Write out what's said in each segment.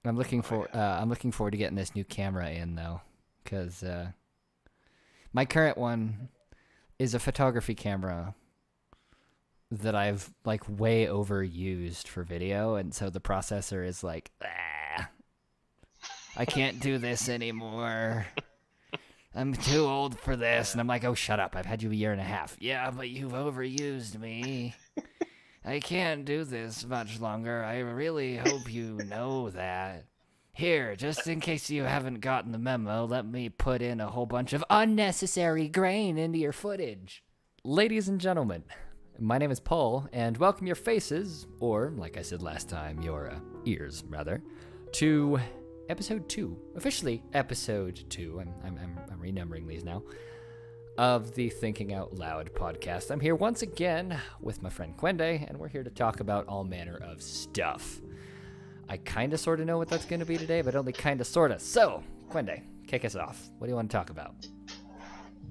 I'm looking forward to getting this new camera in though, because my current one is a photography camera that I've like way overused for video, and so the processor is like, I can't do this anymore. I'm too old for this. And I'm like, oh, shut up. I've had you a year and a half. Yeah, but you've overused me. I can't do this much longer. I really hope you know that. Here, just in case you haven't gotten the memo, let me put in a whole bunch of unnecessary grain into your footage. Ladies and gentlemen, my name is Paul, and welcome your faces, or, like I said last time, your ears, rather, to episode 2, officially episode 2, I'm renumbering these now, of the Thinking Out Loud podcast. I'm here once again with my friend Kwende, and we're here to talk about all manner of stuff. I kind of sort of know what that's going to be today, but only kind of sort of. So, Kwende, kick us off. What do you want to talk about?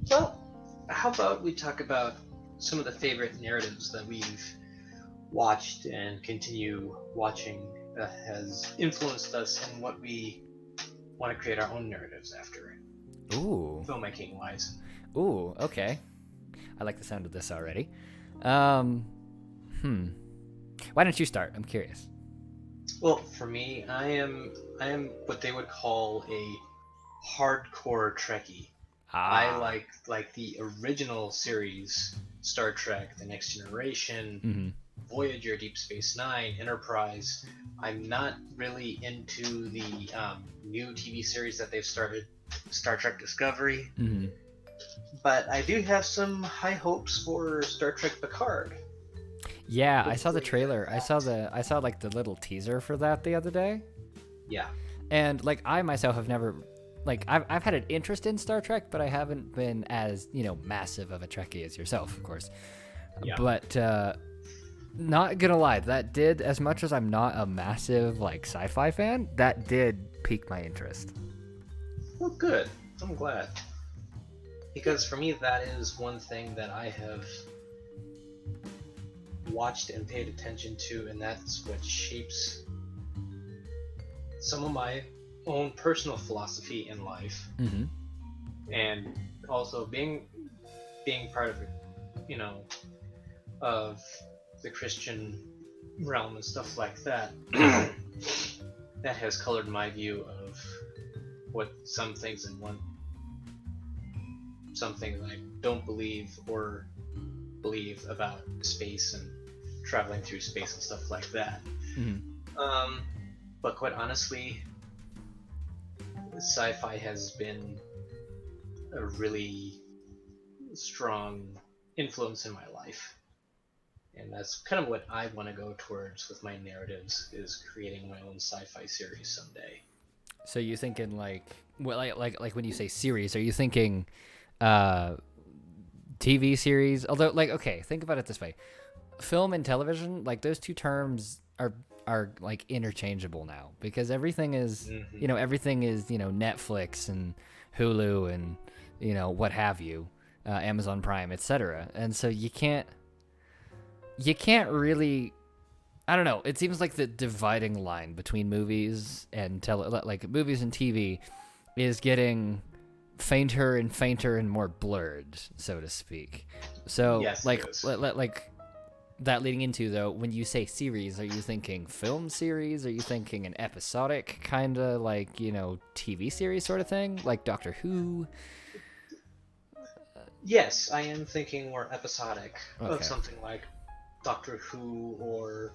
Well, how about we talk about some of the favorite narratives that we've watched and continue watching that has influenced us and what we want to create our own narratives after. Ooh. Filmmaking wise. Ooh, okay. I like the sound of this already. Why don't you start? I'm curious. Well, for me, I am what they would call a hardcore Trekkie. I like the original series, Star Trek, The Next Generation, Voyager, Deep Space Nine, Enterprise. I'm not really into the new TV series that they've started, Star Trek Discovery. But I do have some high hopes for Star Trek Picard. Yeah, I saw the trailer. I saw like the little teaser for that the other day. Yeah. And like I myself have never, like I've had an interest in Star Trek, but I haven't been as, massive of a Trekkie as yourself, of course. Yeah. But not gonna lie, that did, as much as I'm not a massive like sci-fi fan, that did pique my interest. Well, good. I'm glad. Because for me, that is one thing that I have watched and paid attention to, and that's what shapes some of my own personal philosophy in life. And also being part of it, of the Christian realm and stuff like that, that has colored my view of what some things I don't believe or believe about space and traveling through space and stuff like that. But quite honestly, sci-fi has been a really strong influence in my life. And that's kind of what I want to go towards with my narratives, is creating my own sci-fi series someday. So you thinking like when you say series, are you thinking TV series? Although, like, okay, think about it this way: film and television, like those two terms are like interchangeable now, because everything is everything is Netflix and Hulu and what have you, Amazon Prime, etc. And so you can't really, I don't know, it seems like the dividing line between movies and movies and TV is getting fainter and fainter and more blurred, so to speak. So yes, like that leading into, though, when you say series, are you thinking film series? Are you thinking an episodic kind of like TV series sort of thing, like Doctor Who? Yes, I am thinking more episodic, of something like Doctor Who, or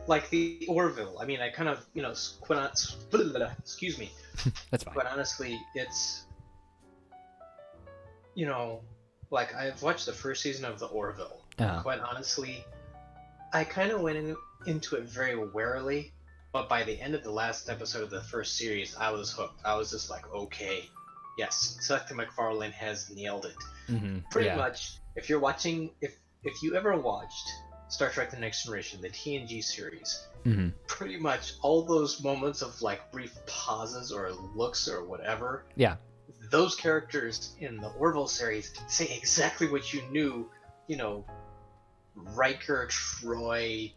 like the Orville. I mean, I kind of excuse me. That's fine. But honestly, it's like I've watched the first season of the Orville. Quite honestly, I kind of went into it very warily, but by the end of the last episode of the first series, I was hooked. I was just like, okay, yes, Seth MacFarlane has nailed it. Pretty much, if you're watching, if you ever watched Star Trek: The Next Generation, the TNG series, pretty much all those moments of like brief pauses or looks or whatever, those characters in the Orville series say exactly what you knew, Riker, Troy,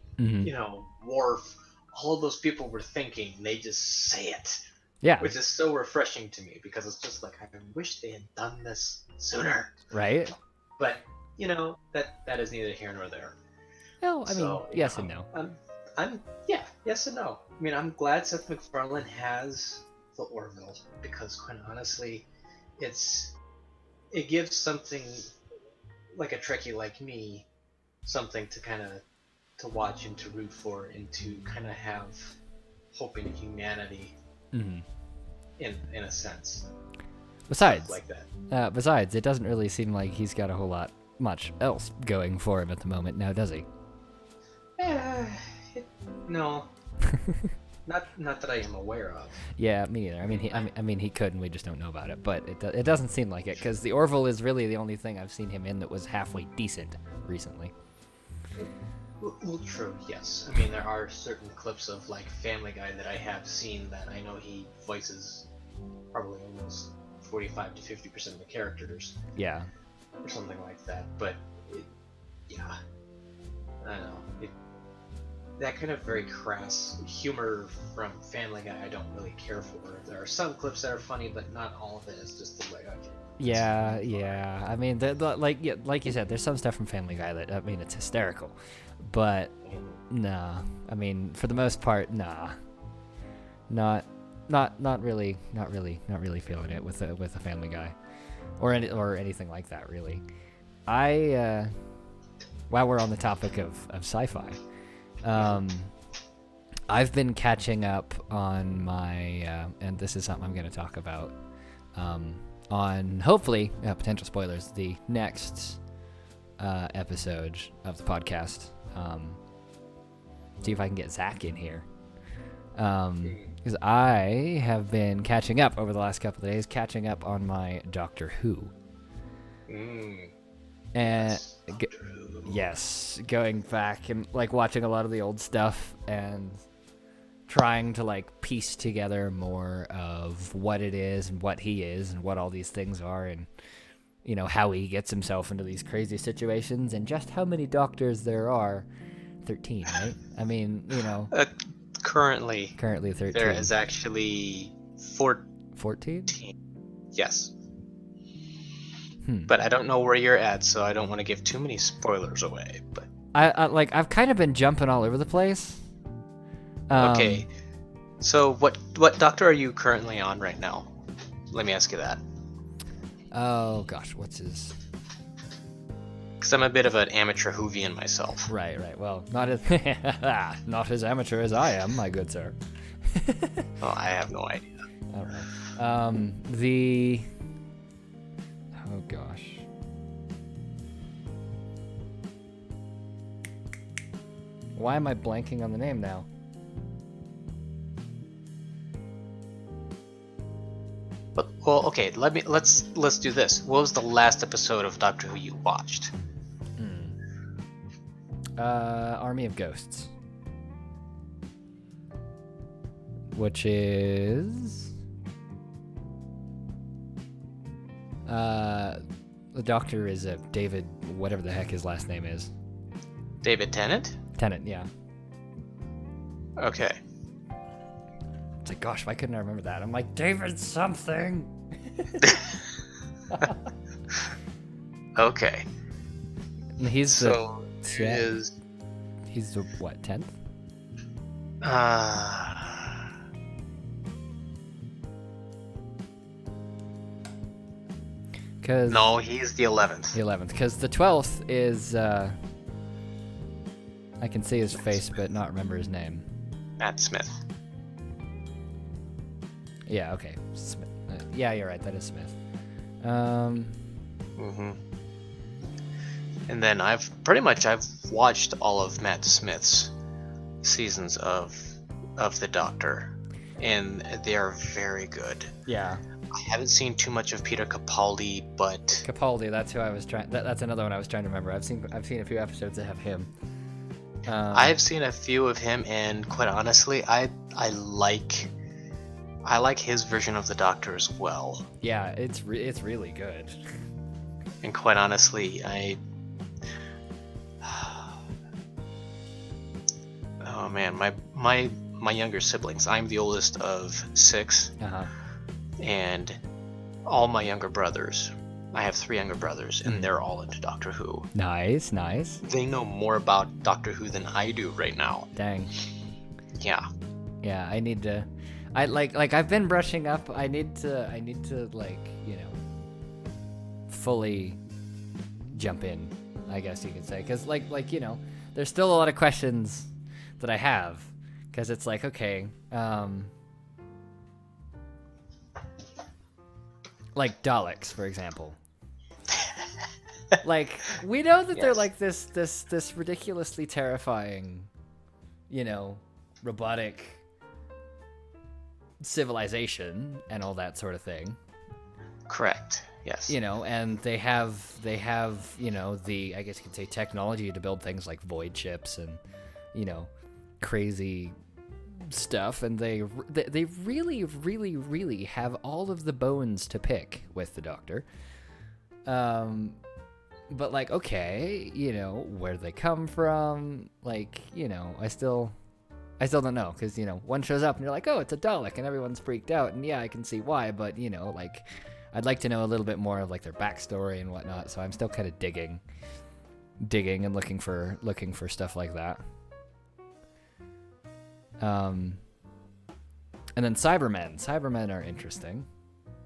Worf, all those people were thinking. They just say it. Yeah. Which is so refreshing to me, because it's just like, I wish they had done this sooner. Right? But, that is neither here nor there. No, I mean, yes and no. Yes and no. I mean, I'm glad Seth MacFarlane has the Orville, because quite honestly, it gives something like a Trekkie like me something to kind of to watch and to root for and to kind of have hope in humanity. Mm-hmm. In a sense. Besides, like that. Besides, it doesn't really seem like he's got a whole lot much else going for him at the moment now, does he? No. not that I am aware of. Yeah, me neither. I mean, he could, and we just don't know about it. But it doesn't seem like it, because the Orville is really the only thing I've seen him in that was halfway decent recently. Well, true, yes. I mean, there are certain clips of, like, Family Guy that I have seen that I know he voices probably almost 45 to 50% of the characters. Yeah. Or something like that. But, yeah. I don't know. That kind of very crass humor from Family Guy I don't really care for. There are some clips that are funny, but not all of it is just the way I do. Yeah. I mean, like you said, there's some stuff from Family Guy that, I mean, it's hysterical. But nah, I mean, for the most part, nah, not really feeling it with a Family Guy, or anything like that really. While we're on the topic of sci-fi, I've been catching up on my, and this is something I'm going to talk about, on hopefully potential spoilers, the next episode of the podcast. See if I can get Zach in here, because I have been catching up over the last couple of days, catching up on my Doctor Who. And yes, going back and like watching a lot of the old stuff and trying to like piece together more of what it is and what he is and what all these things are, and how he gets himself into these crazy situations, and just how many doctors there are. 13, right? I mean, currently 13. There is actually 14? Yes. But I don't know where you're at, so I don't want to give too many spoilers away. But I've kind of been jumping all over the place. Okay. So what doctor are you currently on right now? Let me ask you that. Oh gosh, what's his? Because I'm a bit of an amateur Whovian myself. Right. Well, not as amateur as I am, my good sir. Well, I have no idea. All right. Oh gosh. Why am I blanking on the name now? But well, okay. Let's do this. What was the last episode of Doctor Who you watched? Army of Ghosts, which is the Doctor is a David, whatever the heck his last name is. David Tennant? Tennant, yeah. Okay. It's like, gosh, why couldn't I remember that? I'm like, David something. Okay. And he's so the he's the what, 10th? No, he's the 11th. The 11th, because the 12th is I can see his face but not remember his name. Matt Smith. Yeah, okay. Smith. Yeah, you're right. That is Smith. And then I've watched all of Matt Smith's seasons of The Doctor, and they are very good. Yeah. I haven't seen too much of Peter Capaldi, but Capaldi, that's who I was trying. That's another one I was trying to remember. I've seen a few episodes that have him. I've seen a few of him, and quite honestly, I like his version of the Doctor as well. Yeah, it's really good. And quite honestly, oh man, my my younger siblings. I'm the oldest of 6, and all my younger brothers. I have 3 younger brothers, and they're all into Doctor Who. Nice. They know more about Doctor Who than I do right now. Dang. Yeah. Yeah, I need to. I like I've been brushing up. I need to like, you know, fully jump in, I guess you could say, because like you know, there's still a lot of questions that I have, because it's like, okay, like Daleks, for example. Like, we know that they're like this ridiculously terrifying, you know, robotic civilization and all that sort of thing. Correct. Yes. You know, and they have you know, the, I guess you could say, technology to build things like void ships and, you know, crazy stuff, and they really have all of the bones to pick with the Doctor. But like, okay, you know, where they come from, like, you know, I still don't know, because, you know, one shows up and you're like, oh, it's a Dalek, and everyone's freaked out, and yeah, I can see why, but, you know, like, I'd like to know a little bit more of like their backstory and whatnot, so I'm still kind of digging and looking for stuff like that. And then Cybermen are interesting.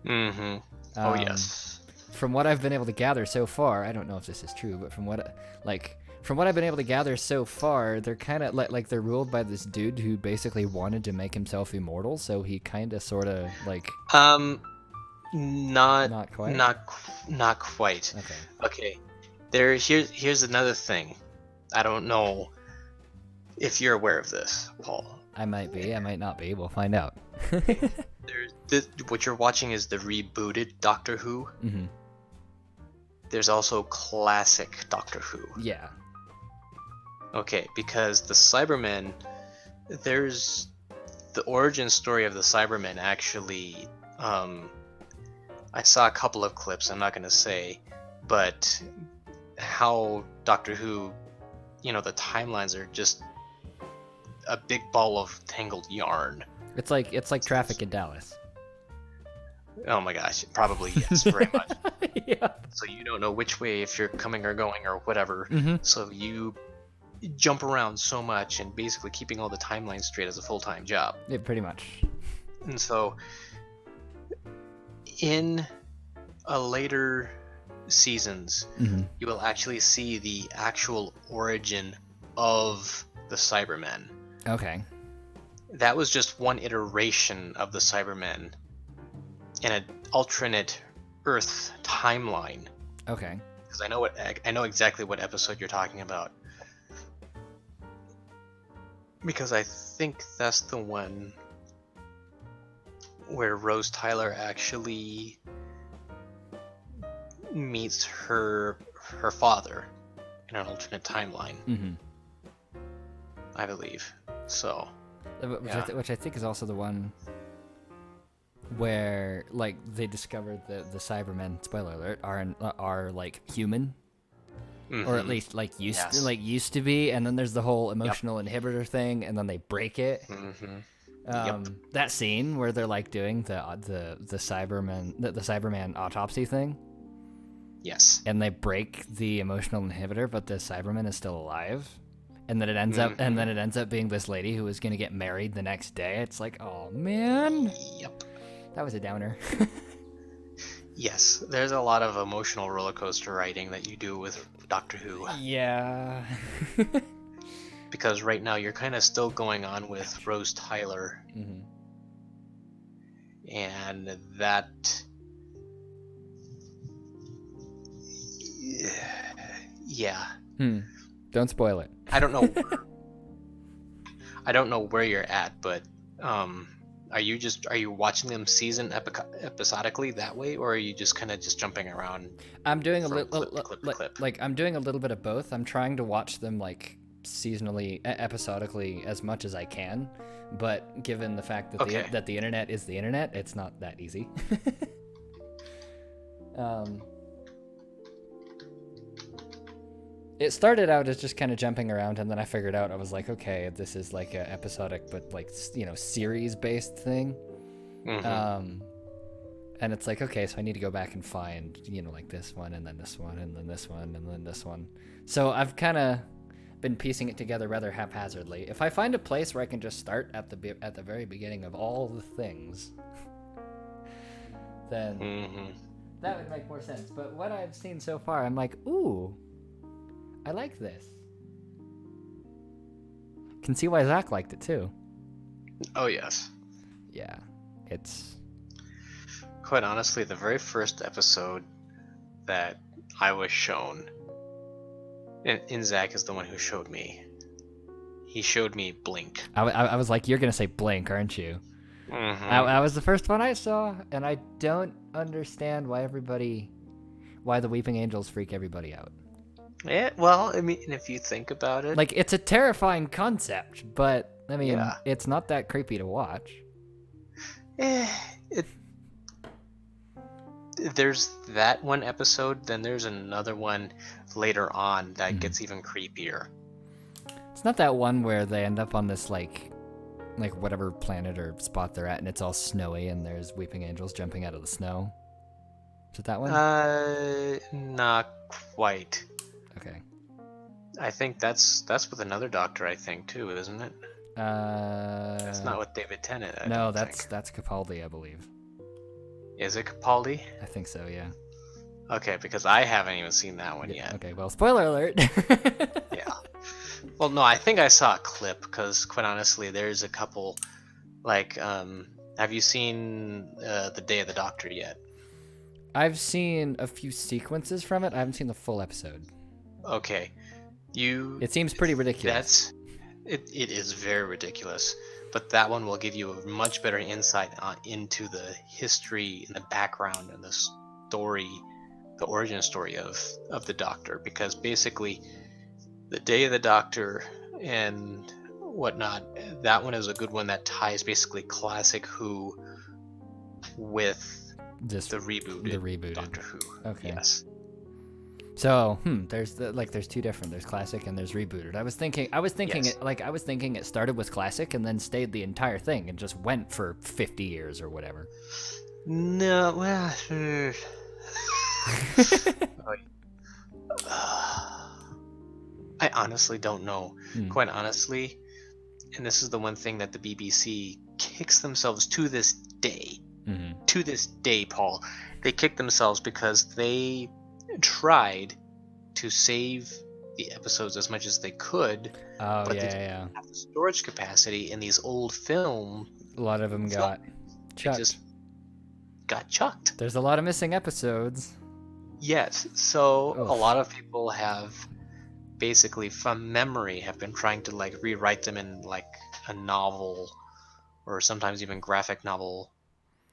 Mm-hmm. Oh, yes. From what I've been able to gather so far, I don't know if this is true, but from what I've been able to gather so far, they're kind of like they're ruled by this dude who basically wanted to make himself immortal, so he kind of sort of like not quite. Okay. Here's another thing. I don't know if you're aware of this, Paul. I might be, I might not be. We'll find out. What you're watching is the rebooted Doctor Who. Mm-hmm. There's also classic Doctor Who. Yeah. Okay, because the Cybermen, there's the origin story of the Cybermen actually. I saw a couple of clips. I'm not gonna say, but how Doctor Who, you know, the timelines are just a big ball of tangled yarn. It's like traffic in Dallas. Oh my gosh, probably yes, very much. Yeah. So you don't know which way if you're coming or going or whatever. Mm-hmm. So you jump around so much, and basically keeping all the timelines straight as a full-time job. Yeah, pretty much. And so in a later seasons, you will actually see the actual origin of the Cybermen. Okay. That was just one iteration of the Cybermen in an alternate Earth timeline. Okay. Because I know exactly what episode you're talking about. Because I think that's the one where Rose Tyler actually meets her father in an alternate timeline. Mm-hmm. I believe. So. Which I think is also the one where like they discovered that the Cybermen, spoiler alert, are like human, or at least like used to be, and then there's the whole emotional inhibitor thing, and then they break it. That scene where they're like doing the Cyberman autopsy thing. Yes. And they break the emotional inhibitor, but the Cyberman is still alive. And then it ends up being this lady who is going to get married the next day. It's like, oh man. Yep. That was a downer. Yes, there's a lot of emotional roller coaster writing that you do with Doctor Who. Yeah. Because right now you're kind of still going on with Rose Tyler. Mm-hmm. And that... Yeah. Don't spoil it. I don't know. I don't know where you're at, but are you watching them season episodically that way, or are you just kind of just jumping around? I'm doing a little like I'm doing a little bit of both. I'm trying to watch them like seasonally, episodically as much as I can, but given the fact that that the internet is the internet, it's not that easy. It started out as just kind of jumping around, and then I figured out, I was like, okay, this is like a episodic, but like, series-based thing. Mm-hmm. And it's like, okay, so I need to go back and find, like this one, and then this one, and then this one, and then this one. So I've kind of been piecing it together rather haphazardly. If I find a place where I can just start at the very beginning of all the things, then that would make more sense. But what I've seen so far, I'm like, ooh, I like this. Can see why Zach liked it too. Oh, yes. Yeah, it's... Quite honestly, the very first episode that I was shown, and Zach is the one who showed me. He showed me Blink. I was like, you're going to say Blink, aren't you? Mm-hmm. That was the first one I saw, and I don't understand why the Weeping Angels freak everybody out. Yeah, well, I mean, if you think about it... Like, it's a terrifying concept, but, I mean, It's not that creepy to watch. There's that one episode, then there's another one later on that gets even creepier. It's not that one where they end up on this, like whatever planet or spot they're at, and it's all snowy, and there's Weeping Angels jumping out of the snow. Is it that one? Not quite. Okay. I think that's with another doctor, I think, too, isn't it? That's not with David Tennant. No, that's Capaldi, I believe. Is it Capaldi? I think so, yeah. Okay, because I haven't even seen that one yet. Okay, well, spoiler alert. Yeah. Well, no, I think I saw a clip, because quite honestly, there's a couple, like, have you seen The Day of the Doctor yet? I've seen a few sequences from it. I haven't seen the full episode. Okay. It seems pretty ridiculous. It is very ridiculous, but that one will give you a much better insight into the history and the background and the story, the origin story of the Doctor, because basically The Day of the Doctor and whatnot, that one is a good one that ties basically classic Who with the rebooted Doctor Who. Okay. Yes. So, there's two different. There's classic and there's rebooted. I was thinking it started with classic and then stayed the entire thing and just went for 50 years or whatever. No, well, I honestly don't know. Quite honestly, and this is the one thing that the BBC kicks themselves to this day. To this day, Paul, they kick themselves because they tried to save the episodes as much as they could, but they didn't have the storage capacity in these old film. A lot of them got chucked. Just got chucked. There's a lot of missing episodes. Yes, so a lot of people have basically from memory have been trying to like rewrite them in like a novel or sometimes even graphic novel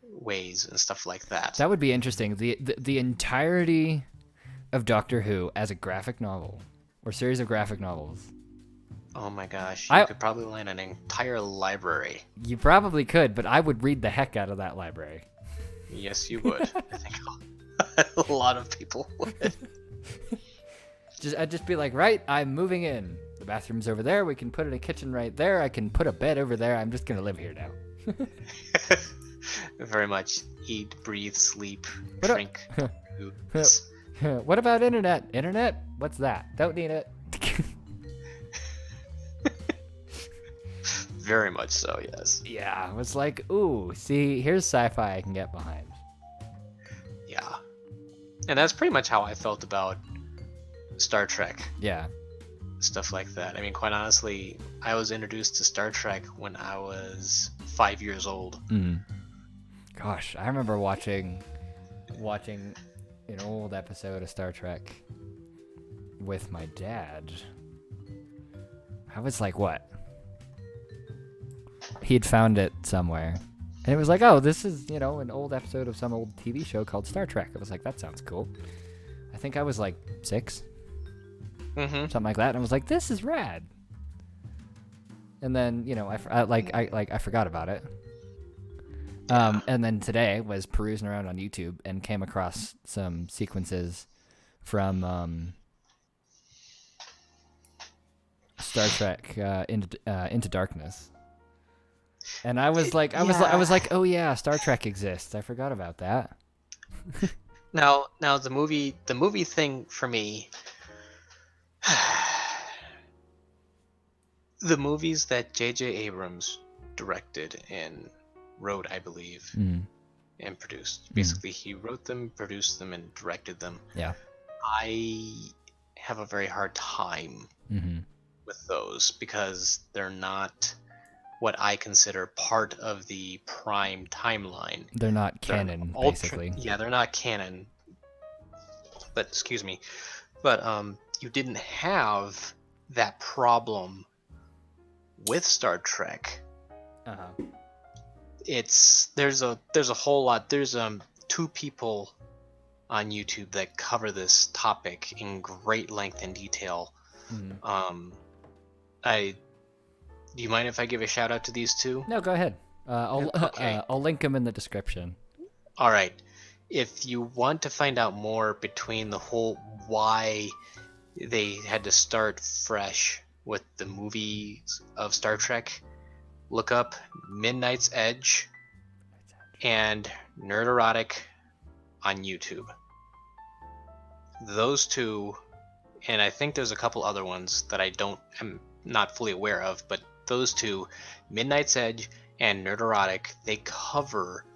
ways and stuff like that. That would be interesting. The entirety of Doctor Who as a graphic novel or series of graphic novels. Oh my gosh, you could probably land an entire library. You probably could, but I would read the heck out of that library. Yes, you would. I think a lot of people would. I'd just be like, right, I'm moving in. The bathroom's over there. We can put in a kitchen right there. I can put a bed over there. I'm just going to live here now. Very much eat, breathe, sleep, drink. What about internet? Internet? What's that? Don't need it. Very much so, yes. Yeah, I was like, ooh, see, here's sci-fi I can get behind. Yeah. And that's pretty much how I felt about Star Trek. Yeah. Stuff like that. I mean, quite honestly, I was introduced to Star Trek when I was 5 years old. Gosh, I remember watching an old episode of Star Trek with my dad. I was like, what? He'd found it somewhere. And it was like, oh, this is, an old episode of some old TV show called Star Trek. I was like, that sounds cool. I think I was like 6. Something like that. And I was like, this is rad. And then, I forgot about it. And then today was perusing around on YouTube and came across some sequences from Star Trek Into Darkness. And I was like, I was like, oh yeah, Star Trek exists. I forgot about that. Now the movie thing for me, the movies that J.J. Abrams directed and wrote, I believe, and produced. Basically, he wrote them, produced them, and directed them. Yeah. I have a very hard time with those because they're not what I consider part of the Prime timeline. They're not canon, basically. Yeah, they're not canon. But excuse me, but you didn't have that problem with Star Trek. There's a whole lot. There's 2 people on YouTube that cover this topic in great length and detail. Do you mind if I give a shout out to these 2? No, go ahead. I'll link them in the description. All right. If you want to find out more between the whole why they had to start fresh with the movies of Star Trek, look up Midnight's Edge and Nerderotic on YouTube. Those 2, and I think there's a couple other ones that am not fully aware of, but those 2, Midnight's Edge and Nerderotic, they cover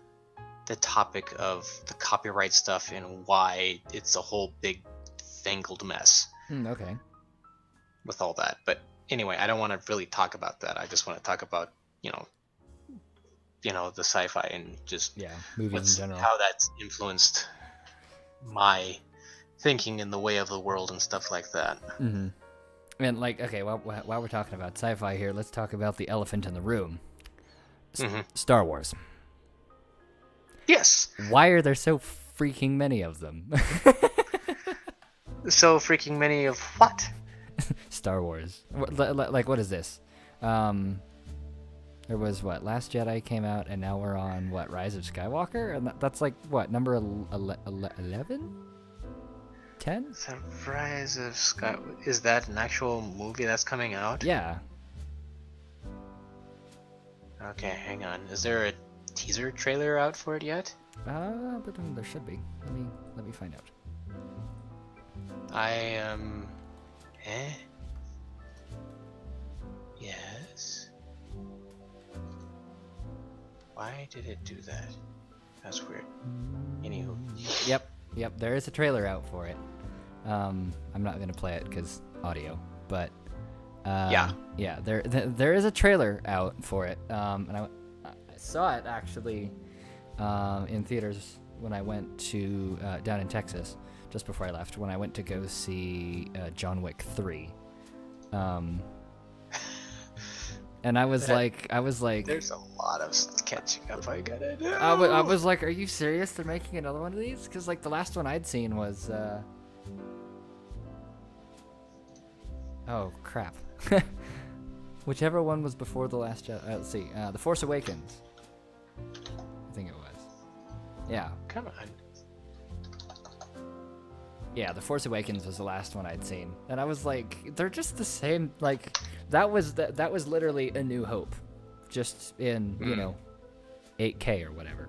the topic of the copyright stuff and why it's a whole big fangled mess. Okay. With all that. But anyway, I don't want to really talk about that. I just want to talk about, the sci-fi and just movies in general. How that's influenced my thinking in the way of the world and stuff like that. And okay, while we're talking about sci-fi here, let's talk about the elephant in the room. Star Wars. Yes. Why are there so freaking many of them? So freaking many of what? Star Wars. Like, what is this? There was Last Jedi came out, and now we're on Rise of Skywalker, and that's like number 11? 10? The Rise of Skywalker. Is that an actual movie that's coming out? Yeah. Okay, hang on. Is there a teaser trailer out for it yet? But there should be. Let me find out. Yes. Why did it do that? That's weird. Anywho. Yep. There is a trailer out for it. I'm not gonna play it because audio, but yeah. There is a trailer out for it. And I saw it actually in theaters when I went to down in Texas just before I left when I went to go see John Wick 3. And I was like, there's a lot of catching up I gotta do. I was like, are you serious? They're making another one of these? Because the last one I'd seen was oh crap. Whichever one was before the Last Jedi. Let's see. The Force Awakens. I think it was. Yeah. Come on. Yeah, The Force Awakens was the last one I'd seen, and I was like, they're just the same. Like that was literally A New Hope, just in 8K or whatever.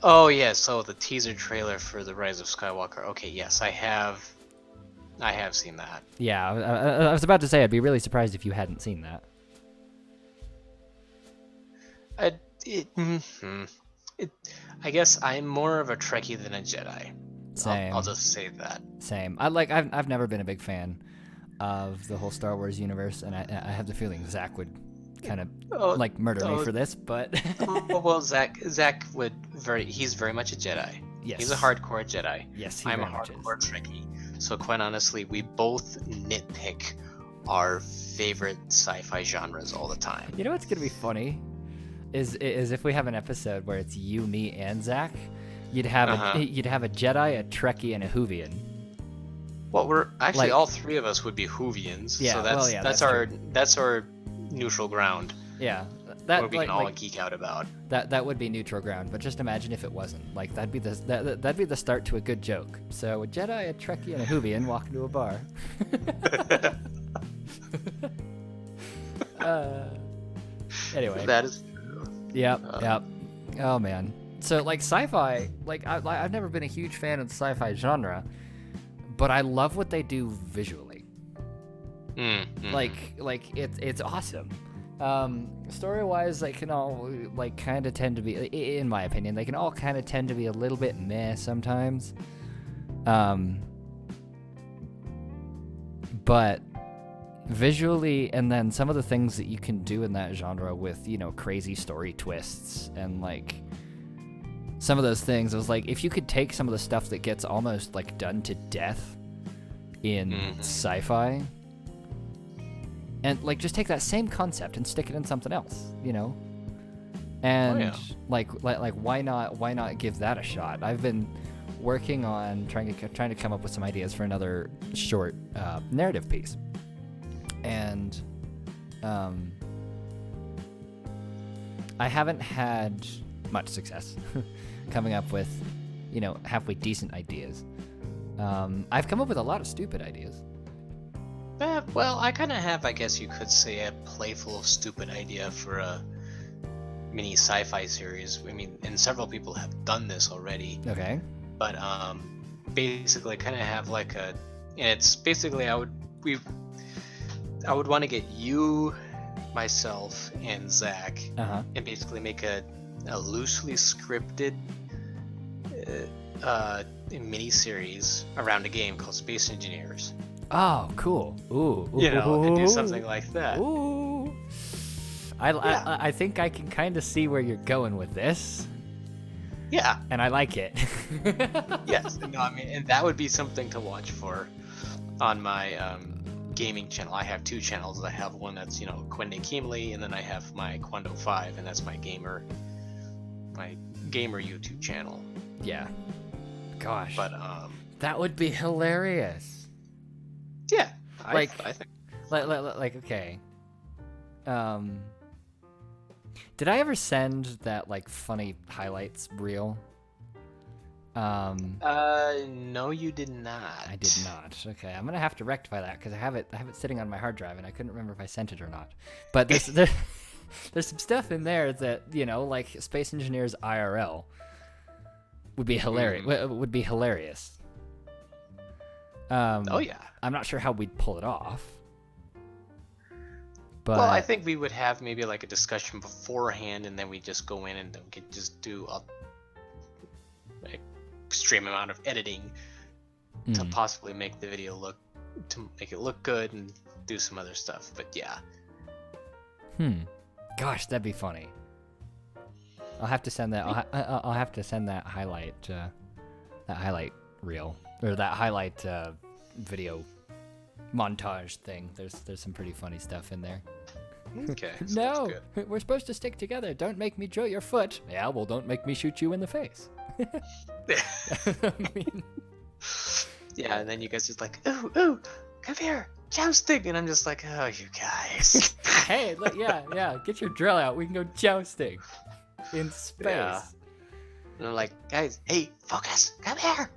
Oh yeah, so the teaser trailer for The Rise of Skywalker. Okay, yes, I have seen that. Yeah, I was about to say I'd be really surprised if you hadn't seen that. I guess I'm more of a Trekkie than a Jedi. Same. I'll just say that. Same. I've never been a big fan of the whole Star Wars universe, and I have the feeling Zach would kind of murder me for this, but well, Zach would he's very much a Jedi. Yes. He's a hardcore Jedi. Yes, he I'm a very much hardcore is. Trekkie. So quite honestly, we both nitpick our favorite sci-fi genres all the time. You know what's gonna be funny is if we have an episode where it's you, me, and Zach. You'd have a Jedi, a Trekkie, and a Whovian. Well, we're actually all 3 of us would be Whovians. Yeah, so that's our neutral ground. Yeah, that we can all geek out about. That would be neutral ground. But just imagine if it wasn't. Like that'd be the start to a good joke. So a Jedi, a Trekkie, and a Whovian walk into a bar. Anyway. That is. Yep. Oh man. So like sci-fi, like I've never been a huge fan of the sci-fi genre, but I love what they do visually. Like it's awesome. Story-wise, they can all like kind of tend to be, in my opinion, they can all kind of tend to be a little bit meh sometimes. But visually, and then some of the things that you can do in that genre with, you know, crazy story twists and like some of those things, I was like, if you could take some of the stuff that gets almost like done to death in sci-fi and like just take that same concept and stick it in something else, you know? And like why not give that a shot? I've been working on trying to come up with some ideas for another short narrative piece. And I haven't had much success coming up with, you know, halfway decent ideas. I've come up with a lot of stupid ideas. Well, I kind of have, I guess you could say, a playful, stupid idea for a mini sci-fi series. I mean, and several people have done this already. Okay. But basically, kind of have like a, and it's basically I would want to get you, myself, and Zach, and basically make a loosely scripted mini series around a game called Space Engineers. Oh, cool. Ooh. You know, and do something like that. Ooh. I think I can kind of see where you're going with this. Yeah. And I like it. Yes. No, I mean, and that would be something to watch for on my gaming channel. I have two channels. I have one that's, you know, Kwende Kiemle, and then I have my Kwendo 5, and that's my gamer YouTube channel. Yeah. Gosh. But that would be hilarious. Yeah. I think okay. Did I ever send that like funny highlights reel? No, you did not. I did not. Okay, I'm gonna have to rectify that because I have it sitting on my hard drive and I couldn't remember if I sent it or not. But there's some stuff in there that, you know, like Space Engineers IRL would be hilarious. Would be hilarious. Oh yeah. I'm not sure how we'd pull it off. But well, I think we would have maybe like a discussion beforehand, and then we just go in and just do a extreme amount of editing to possibly make the video look good and do some other stuff. But yeah. Gosh, that'd be funny. I'll have to send that. I'll have to send that highlight reel, or that highlight video montage thing. There's some pretty funny stuff in there. Okay. No, we're supposed to stick together. Don't make me drill your foot. Yeah, well, don't make me shoot you in the face. I mean... Yeah, and then you guys just like, ooh, come here, jousting, and I'm just like, oh, you guys. Hey, yeah, get your drill out. We can go jousting in space. Yeah. And I'm like, guys, hey, focus, come here.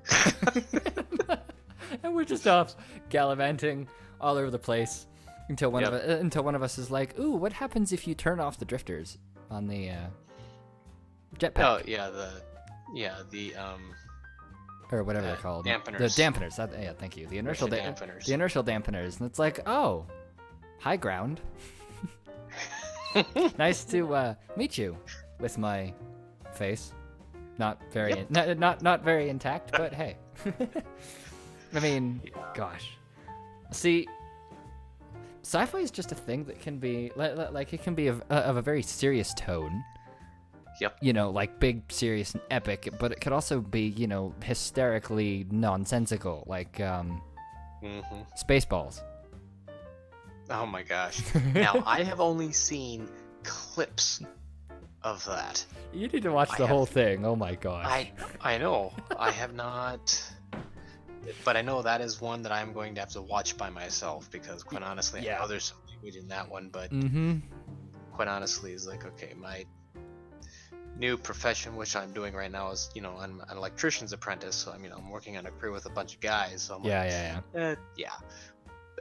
And we're just off gallivanting all over the place until one of us is like, ooh, what happens if you turn off the drifters on the jetpack? Oh yeah, the or whatever they're called. Dampeners. The dampeners. Yeah, thank you. The inertial dampeners. The inertial dampeners, and it's like, oh, high ground. Nice to meet you with my face. Not very not very intact, but hey. I mean, gosh. See, sci-fi is just a thing that can be like it can be of a very serious tone. Yep. You know, like big, serious, and epic, but it could also be, you know, hysterically nonsensical, like Spaceballs. Oh my gosh. Now, I have only seen clips of that. You need to watch the whole thing. Oh my gosh. I know. I have not, but I know that is one that I'm going to have to watch by myself because, quite honestly, I know there's some language in that one, but quite honestly, it's like, okay, my new profession, which I'm doing right now, is, you know, I'm an electrician's apprentice, so I mean, I'm working on a crew with a bunch of guys, so I'm yeah.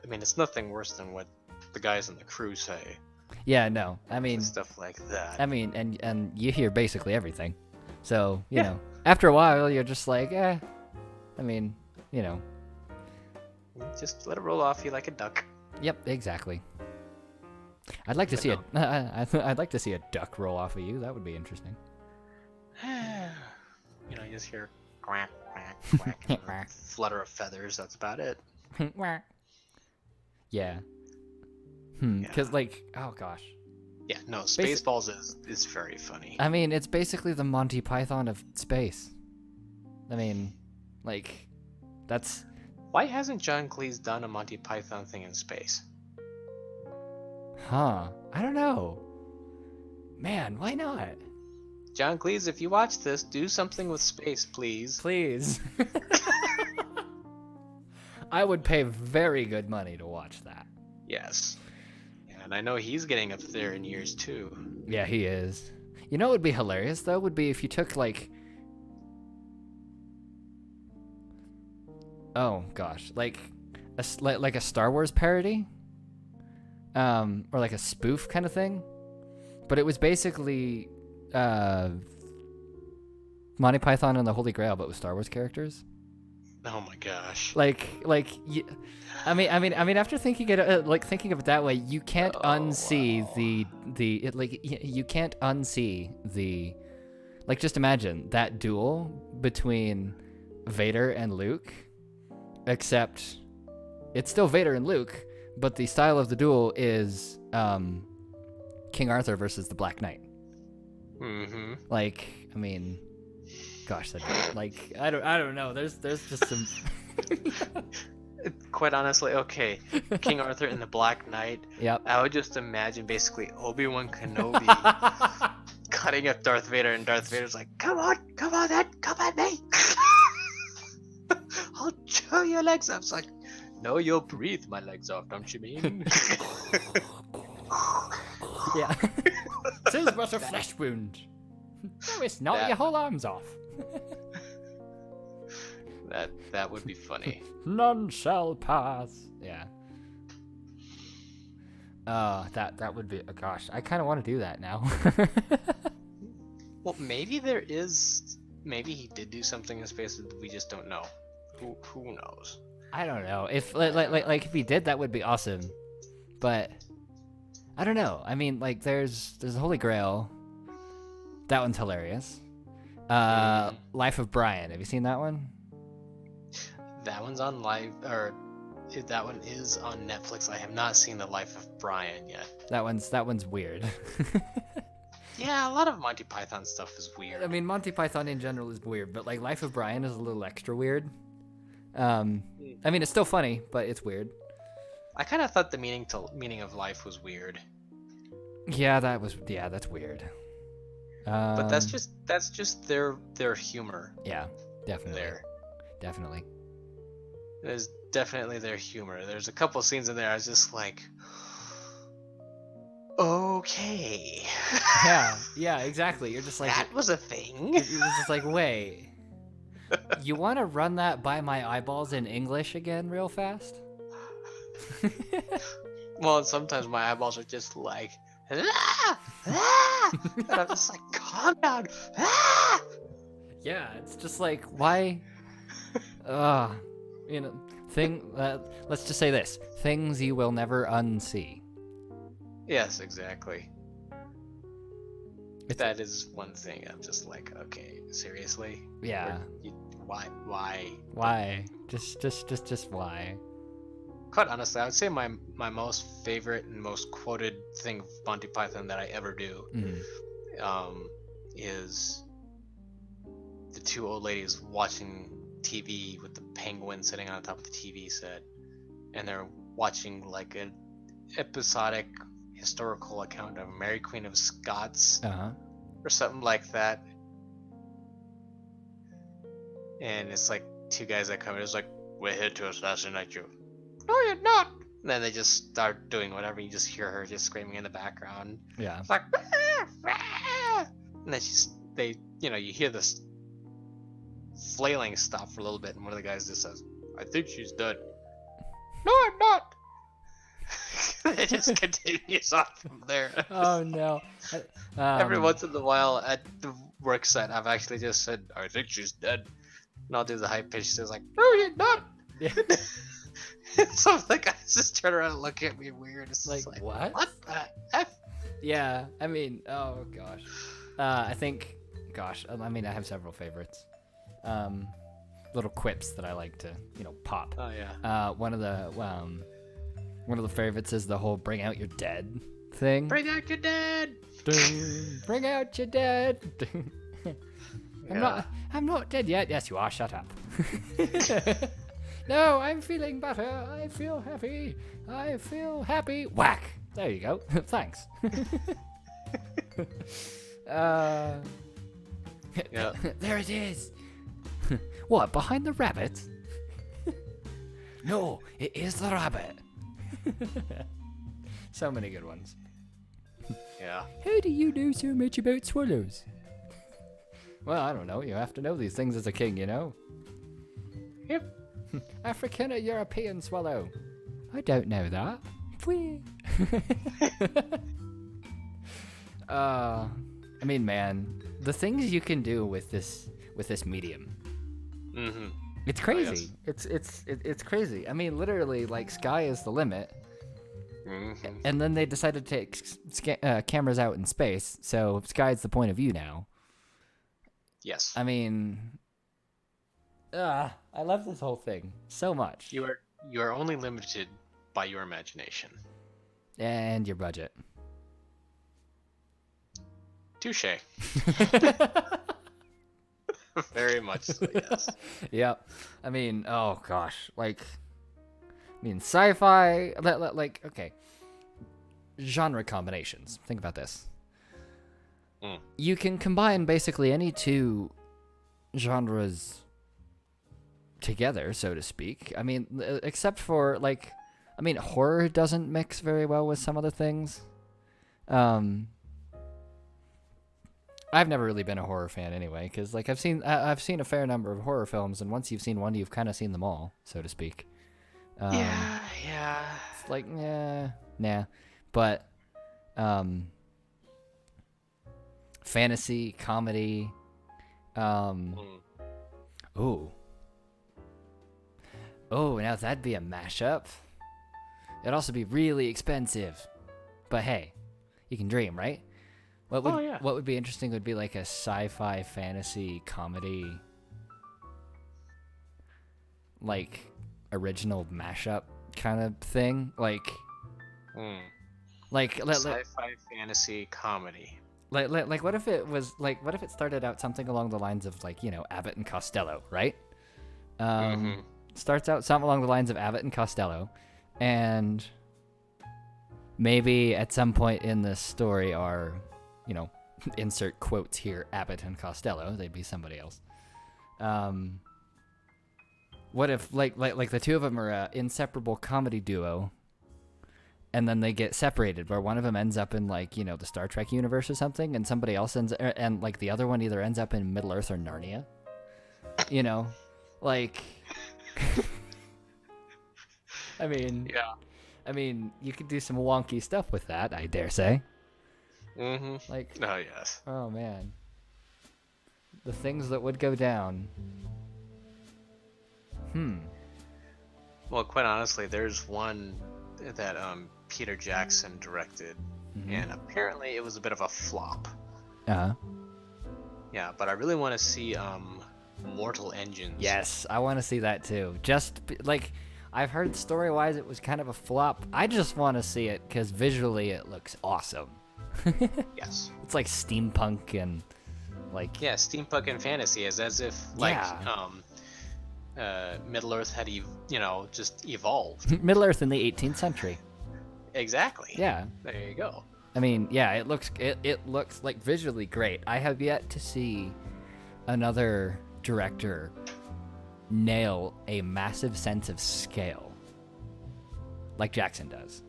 I mean, it's nothing worse than what the guys on the crew say. Yeah, no. I mean, stuff like that. I mean, and you hear basically everything. So, you know, after a while, you're just like, I mean, you know. Just let it roll off you like a duck. Yep, exactly. I'd like to see I'd like to see a duck roll off of you. That would be interesting. You know, you just hear quack, quack, quack, and a flutter of feathers. That's about it. Yeah. Because, like, oh gosh. Yeah, no, Spaceballs is very funny. I mean, it's basically the Monty Python of space. I mean, like, that's... Why hasn't John Cleese done a Monty Python thing in space? Huh. I don't know. Man, why not? John Cleese, if you watch this, do something with space, please. Please. I would pay very good money to watch that. Yes. And I know he's getting up there in years too. Yeah, he is. You know what would be hilarious though? Would be if you took like... Oh gosh, like a Star Wars parody? Or like a spoof kind of thing? But it was basically Monty Python and the Holy Grail, but with Star Wars characters. Oh my gosh. I mean, after thinking it, thinking of it that way, you can't unsee you can't unsee the, like, just imagine that duel between Vader and Luke, except it's still Vader and Luke, but the style of the duel is King Arthur versus the Black Knight. Mm-hmm. Like, I mean, gosh, like, I don't know. There's just some. Quite honestly, okay, King Arthur and the Black Knight. Yep. I would just imagine basically Obi-Wan Kenobi cutting up Darth Vader, and Darth Vader's like, "Come on, then, come at me! I'll chew your legs off." It's like, "No, you'll breathe my legs off, don't you mean?" Yeah. This is but a flesh wound. No, it's not. Your whole arm's off. That would be funny. None shall pass. Yeah. That would be. Oh, gosh, I kind of want to do that now. Well, maybe there is. Maybe he did do something in space that we just don't know. Who knows? I don't know. If like if he did, that would be awesome. But I don't know. I mean, like, there's the Holy Grail. That one's hilarious. Life of Brian. Have you seen that one? That one's on live, or that one is on Netflix. I have not seen the Life of Brian yet. That one's weird. Yeah, a lot of Monty Python stuff is weird. I mean, Monty Python in general is weird, but like Life of Brian is a little extra weird. I mean, it's still funny, but it's weird. I kind of thought the meaning of life was weird. Yeah, that's weird. But that's just their humor. Yeah, definitely. Definitely. There's definitely their humor. There's a couple scenes in there I was just like, okay. Yeah, exactly. You're just like, that was a thing. You're just like, wait. You want to run that by my eyeballs in English again real fast? Well, sometimes my eyeballs are just like, ah! Ah! And I'm just like, calm down. Ah! Yeah, it's just like, why? You know, let's just say this: things you will never unsee. Yes, exactly. That is one thing. I'm just like, okay, seriously? Yeah. Why? Why? Just why? Quite honestly, I would say my most favorite and most quoted thing of Monty Python that I ever do is the two old ladies watching TV with the penguin sitting on top of the TV set, and they're watching like an episodic historical account of Mary Queen of Scots or something like that. And it's like two guys that come in, it's like, we're here to assassinate you. No, you're not. And then they just start doing whatever. You just hear her just screaming in the background. Yeah. It's like, and then you hear this flailing stop for a little bit, and one of the guys just says, I think she's dead. No, I'm not. It just continues on from there. Oh no. Every once in a while at the work site, I've actually just said, "I think she's dead," and I'll do the high pitch. It's like, "No, you're not." Yeah. Some of the guys just turn around and look at me weird. It's Like, like, what? What the F? Yeah, I mean, oh gosh. I think, gosh, I mean, I have several favorites. Little quips that I like to, pop. Oh yeah. One of the favorites is the whole "bring out your dead" thing. Bring out your dead. Bring out your dead. Yeah. I'm not dead yet. Yes, you are. Shut up. No, I'm feeling better. I feel happy. I feel happy. Whack. There you go. Thanks. Yeah. There it is. What, behind the rabbit? No, it is the rabbit. So many good ones. Yeah. How do you know so much about swallows? Well, I don't know. You have to know these things as a king, Yep. African or European swallow? I don't know that. Pwee. I mean, man, the things you can do with this medium. Mm-hmm. It's crazy. It's crazy. I mean, literally, like, sky is the limit. Mm-hmm. And then they decided to take cameras out in space, so sky's the point of view now. Yes. I mean, I love this whole thing so much. You are only limited by your imagination. And your budget. Touche. Very much so, yes. Yep. I mean, oh gosh, sci-fi, like, okay, genre combinations. Think about this. You can combine basically any two genres together, so to speak. I mean, except for, like, horror doesn't mix very well with some other things. I've never really been a horror fan anyway, because, like, I've seen a fair number of horror films, and once you've seen one, you've kind of seen them all, so to speak. Yeah. It's like, nah. But, fantasy, comedy, ooh, now that'd be a mashup. It'd also be really expensive, but hey, you can dream, right? What would be interesting would be like a sci-fi fantasy comedy, like, original mashup kind of thing, like sci-fi fantasy comedy. Like what if it was like, what if it started out something along the lines of, like, Abbott and Costello, right? Starts out something along the lines of Abbott and Costello, and maybe at some point in the story are, insert quotes here, Abbott and Costello, they'd be somebody else. What if like the two of them are an inseparable comedy duo, and then they get separated, where one of them ends up in, like, the Star Trek universe or something, and somebody else and like the other one either ends up in Middle Earth or Narnia. Like, I mean, Yeah. I mean, you could do some wonky stuff with that, I dare say. Mm-hmm. Like, Oh yes. oh man, the things that would go down. Well, quite honestly, there's one that Peter Jackson directed, and apparently it was a bit of a flop. Yeah, but I really want to see Mortal Engines. Yes, I want to see that too. Like, I've heard story-wise it was kind of a flop. I just want to see it because visually it looks awesome. Yes. It's like steampunk and, like... Yeah, steampunk and fantasy is as if, like, Middle Earth had, just evolved. Middle Earth in the 18th century. Exactly. Yeah. There you go. I mean, yeah, it looks like visually great. I have yet to see another director nail a massive sense of scale like Jackson does.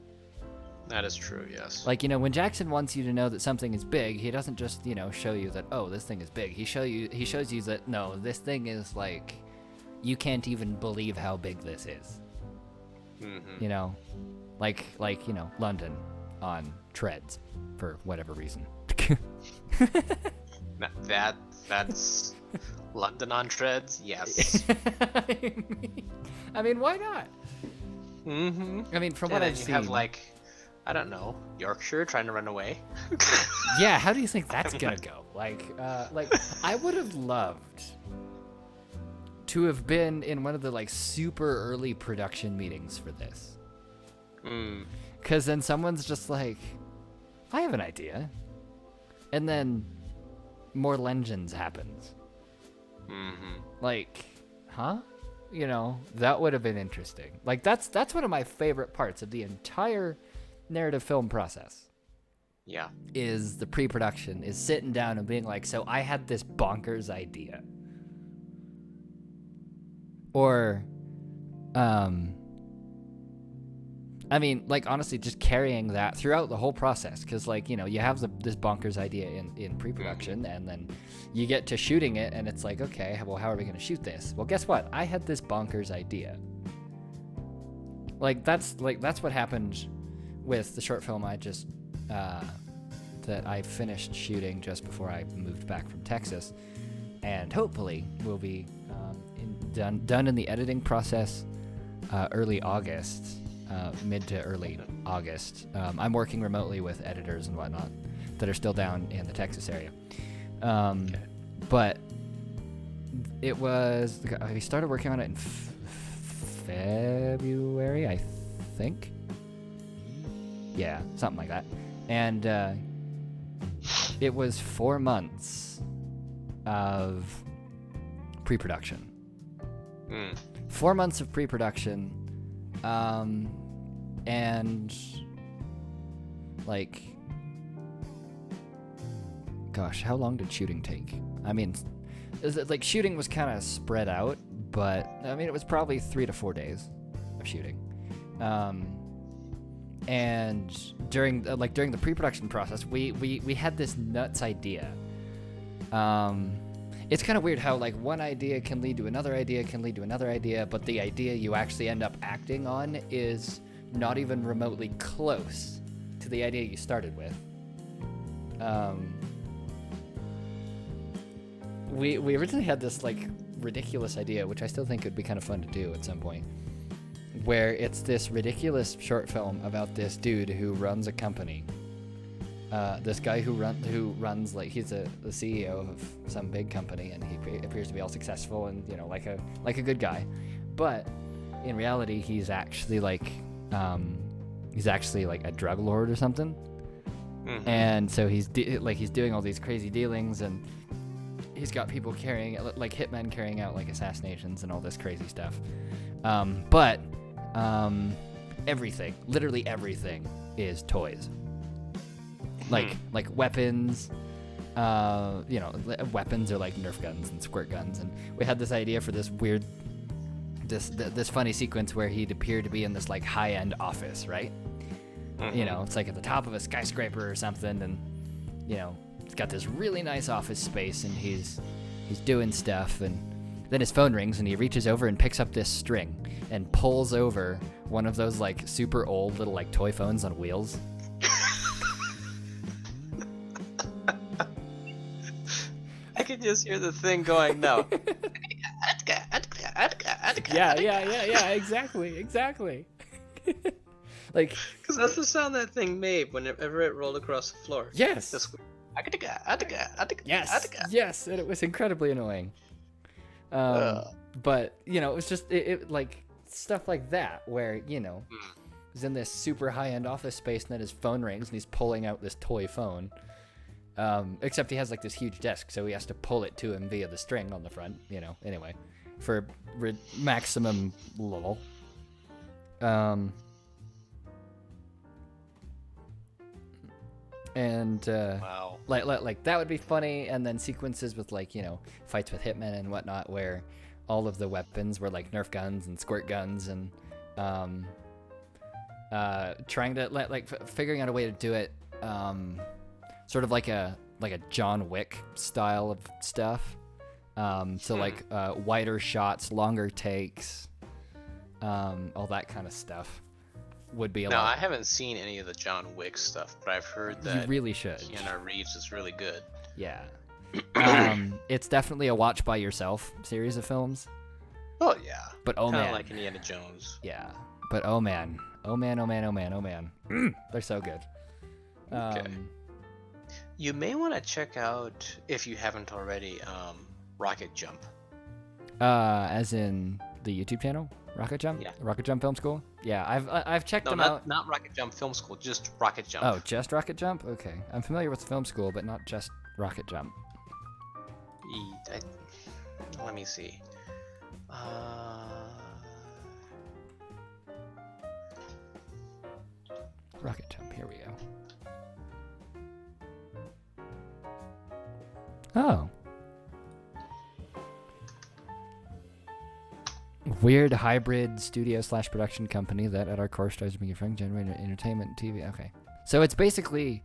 That is true, yes. Like, when Jackson wants you to know that something is big, he doesn't just, show you that, oh, this thing is big. He shows you that, no, this thing is, like, you can't even believe how big this is. Mm-hmm. like London on treads for whatever reason. That's London on treads. Yes. I mean, why not? I mean, from what I've seen, you have I don't know, Yorkshire trying to run away. Yeah, how do you think that's gonna go? Like I would have loved to have been in one of the super early production meetings for this. Because then someone's just like, I have an idea, and then more legends happens. Huh? That would have been interesting. That's one of my favorite parts of the entire narrative film process. Yeah. Is the pre-production, is sitting down and being like, so I had this bonkers idea. Or, I mean, honestly, just carrying that throughout the whole process. Because, you have this bonkers idea in pre-production, and then you get to shooting it, and it's like, okay, well, how are we going to shoot this? Well, guess what? I had this bonkers idea. That's what happened with the short film I just, that I finished shooting just before I moved back from Texas. And hopefully will be done in the editing process early August. Mid to early August. I'm working remotely with editors and whatnot that are still down in the Texas area. But it was, we started working on it in February, I think. Yeah, something like that. And it was 4 months of pre-production. 4 months of pre-production. And gosh, how long did shooting take? I mean, shooting was kind of spread out, but I mean, it was probably 3 to 4 days of shooting. And during the pre-production process, we had this nuts idea. It's kind of weird how one idea can lead to another idea, but the idea you actually end up acting on is not even remotely close to the idea you started with. We originally had this ridiculous idea, which I still think would be kind of fun to do at some point, where it's this ridiculous short film about this dude who runs a company. This guy who runs he's the CEO of some big company, and he appears to be all successful and like a good guy, but in reality he's actually a drug lord or something. And so he's doing all these crazy dealings, and he's got people carrying hitmen carrying out assassinations and all this crazy stuff. But everything, literally everything, is toys. Like weapons, weapons are Nerf guns and squirt guns, and we had this idea for this weird, this funny sequence where he'd appear to be in this high-end office, right? It's at the top of a skyscraper or something, and it's got this really nice office space, and he's doing stuff, and then his phone rings, and he reaches over and picks up this string and pulls over one of those super old little toy phones on wheels. I can just hear the thing going now. Yeah, exactly. Because that's the sound that thing made whenever it rolled across the floor. Yes. Yes, and it was incredibly annoying. But it was just it stuff like that where he's in this super high-end office space, and then his phone rings, and he's pulling out this toy phone. Except he has this huge desk, so he has to pull it to him via the string on the front, anyway, for maximum level. And wow. That would be funny, and then sequences with fights with hitmen and whatnot, where all of the weapons were Nerf guns and squirt guns, and trying to figuring out a way to do it sort of like a John Wick style of stuff. So wider shots, longer takes, all that kind of stuff. would be a No, lot. I haven't seen any of the John Wick stuff, but I've heard that You really should. Keanu Reeves is really good. Yeah. It's definitely a watch by yourself series of films. Oh yeah. But oh Kinda man. like Indiana Jones. Yeah. But oh man. Oh man, oh man, oh man, oh man. They're so good. Okay. You may want to check out, if you haven't already, Rocket Jump. As in the YouTube channel? Rocket Jump? Yeah. Rocket Jump Film School? Yeah, I've checked No, them out. not Rocket Jump Film School, just Rocket Jump. Oh, just Rocket Jump? Okay. I'm familiar with film school, but not just Rocket Jump. Let me see. Rocket Jump, here we go. Oh. Weird hybrid studio / production company that at our core strives to make a friend generated entertainment TV. Okay. So it's basically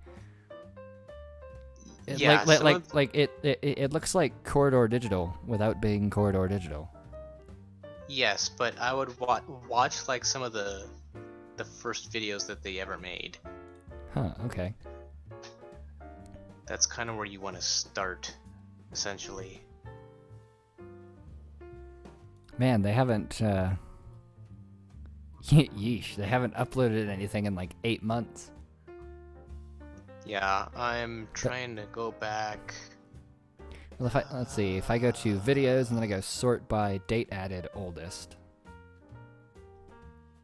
Yeah, it looks like Corridor Digital without being Corridor Digital. Yes, but I would watch like some of the first videos that they ever made. Huh, okay. That's kind of where you want to start, essentially. Man, they haven't yeesh, they haven't uploaded anything in like 8 months. Yeah, I'm trying to go back. Well, let's see, if I go to videos and then I go sort by date added oldest.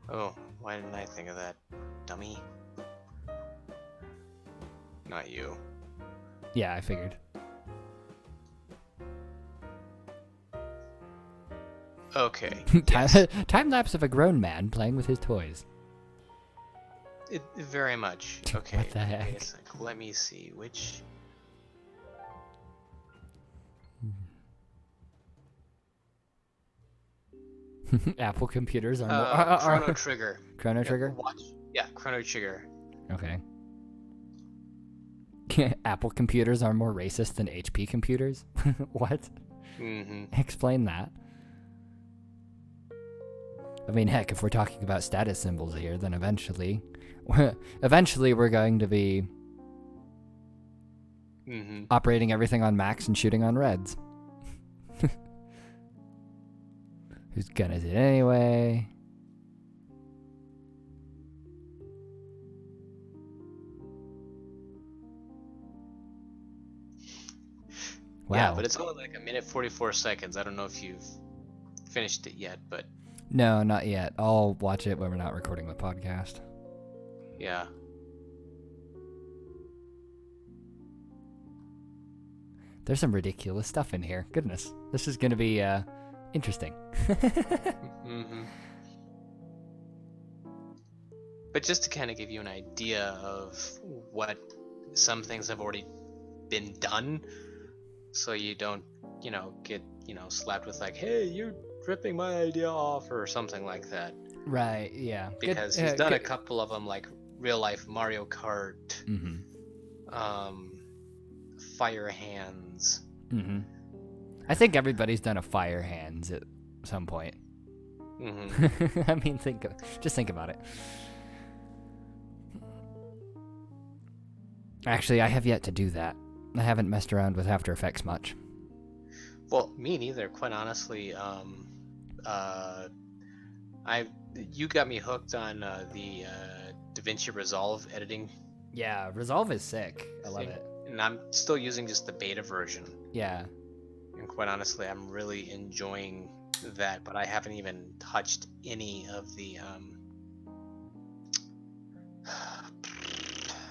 Oh, why didn't I think of that, dummy? Not you. Yeah, I figured. Okay. Time lapse of a grown man playing with his toys. It very much. Okay. What the heck? Wait a sec. Let me see which. Apple computers are more. Chrono Trigger. Chrono Trigger? Yeah, Chrono Trigger. Okay. Apple computers are more racist than HP computers? What? Mm-hmm. Explain that. I mean, heck, if we're talking about status symbols here, then eventually we're going to be operating everything on Macs and shooting on Reds. Whose gun is it anyway? Wow. Yeah, but it's only like 1:44. I don't know if you've finished it yet, but... No, not yet. I'll watch it when we're not recording the podcast. Yeah. There's some ridiculous stuff in here. Goodness. This is going to be interesting. But just to kind of give you an idea of what some things have already been done, so you don't, get, slapped with like, hey, you're ripping my idea off or something like that. Right, yeah. Because he's done a couple of them, like real life Mario Kart, Fire Hands. I think everybody's done a Fire Hands at some point. I mean, just think about it. Actually, I have yet to do that. I haven't messed around with After Effects much. Well, me neither, quite honestly. You got me hooked on the DaVinci Resolve editing. Yeah, Resolve is sick. I love it. And I'm still using just the beta version. Yeah. And quite honestly, I'm really enjoying that, but I haven't even touched any of the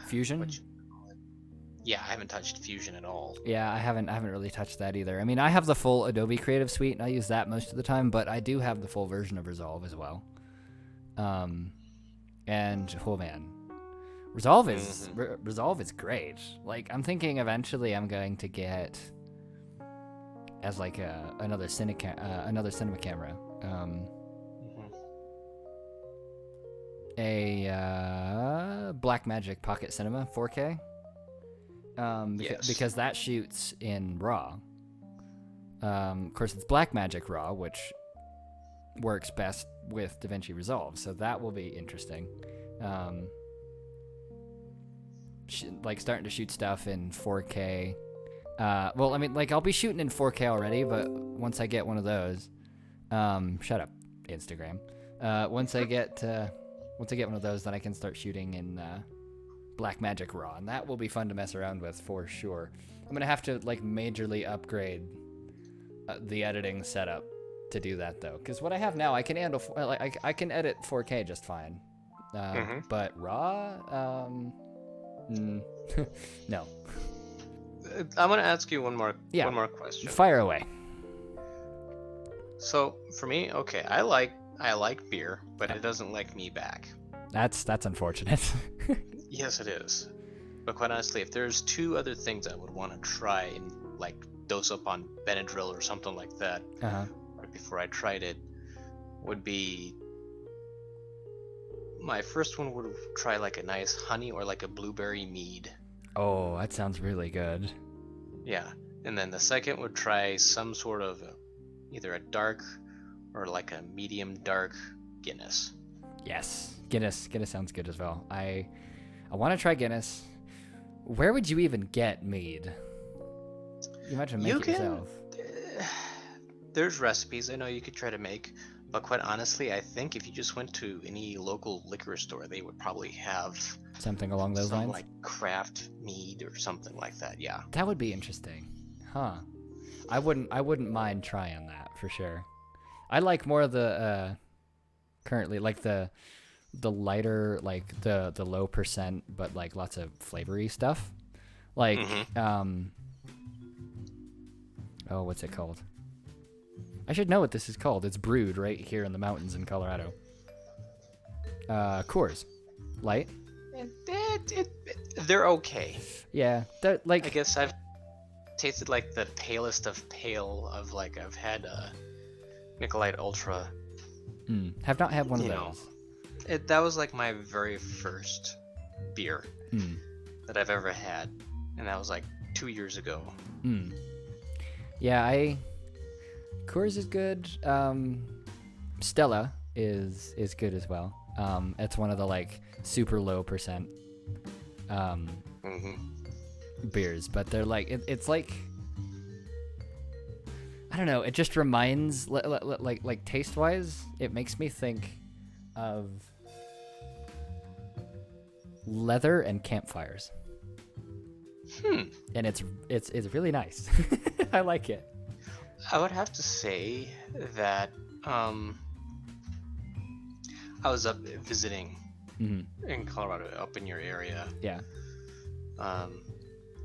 Fusion? Yeah, I haven't touched Fusion at all. Yeah, I haven't really touched that either. I mean, I have the full Adobe Creative Suite, and I use that most of the time, but I do have the full version of Resolve as well. And oh man, Resolve is great. Like, I'm thinking eventually I'm going to get as like another cinema camera. A Blackmagic Pocket Cinema 4K. Because that shoots in RAW. Of course, it's Blackmagic RAW, which works best with DaVinci Resolve, so that will be interesting. Like starting to shoot stuff in 4K. Well, I mean, like I'll be shooting in 4K already, but once I get one of those, shut up, Instagram. Once I get one of those, then I can start shooting in Blackmagic RAW, and that will be fun to mess around with for sure. I'm gonna have to like majorly upgrade the editing setup to do that though, because what I have now, I can handle I can edit 4K just fine, but RAW, no. I'm gonna ask you one more question. Fire away. So for me, okay, I like beer, but it doesn't like me back. That's unfortunate. Yes, it is. But quite honestly, if there's two other things I would want to try and like dose up on Benadryl or something like that, right before I tried it, would be my first one would try like a nice honey or like a blueberry mead. Oh, that sounds really good. Yeah, and then the second would try some sort of either a dark or like a medium dark Guinness. Yes, Guinness sounds good as well. I want to try Guinness. Where would you even get mead? You imagine make it yourself. There's recipes I know you could try to make, but quite honestly, I think if you just went to any local liquor store, they would probably have something along those lines, like craft mead or something like that. Yeah, that would be interesting, huh? I wouldn't mind trying that for sure. I like more of the currently like the lighter, like the low percent, but like lots of flavory stuff. Like oh, what's it called? I should know what this is called. It's brewed right here in the mountains in Colorado. Coors Light. They're okay. Yeah, they're like. I guess I've tasted like the palest of pale of like I've had Nicolite Ultra. Have not had one of those. That was like my very first beer that I've ever had, and that was like 2 years ago. Yeah, Coors is good. Stella is good as well. It's one of the like super low percent beers, but they're like it's like I don't know. It just reminds like taste wise, it makes me think of leather and campfires. And it's really nice. I like it. I would have to say that I was up visiting in Colorado, up in your area. Yeah.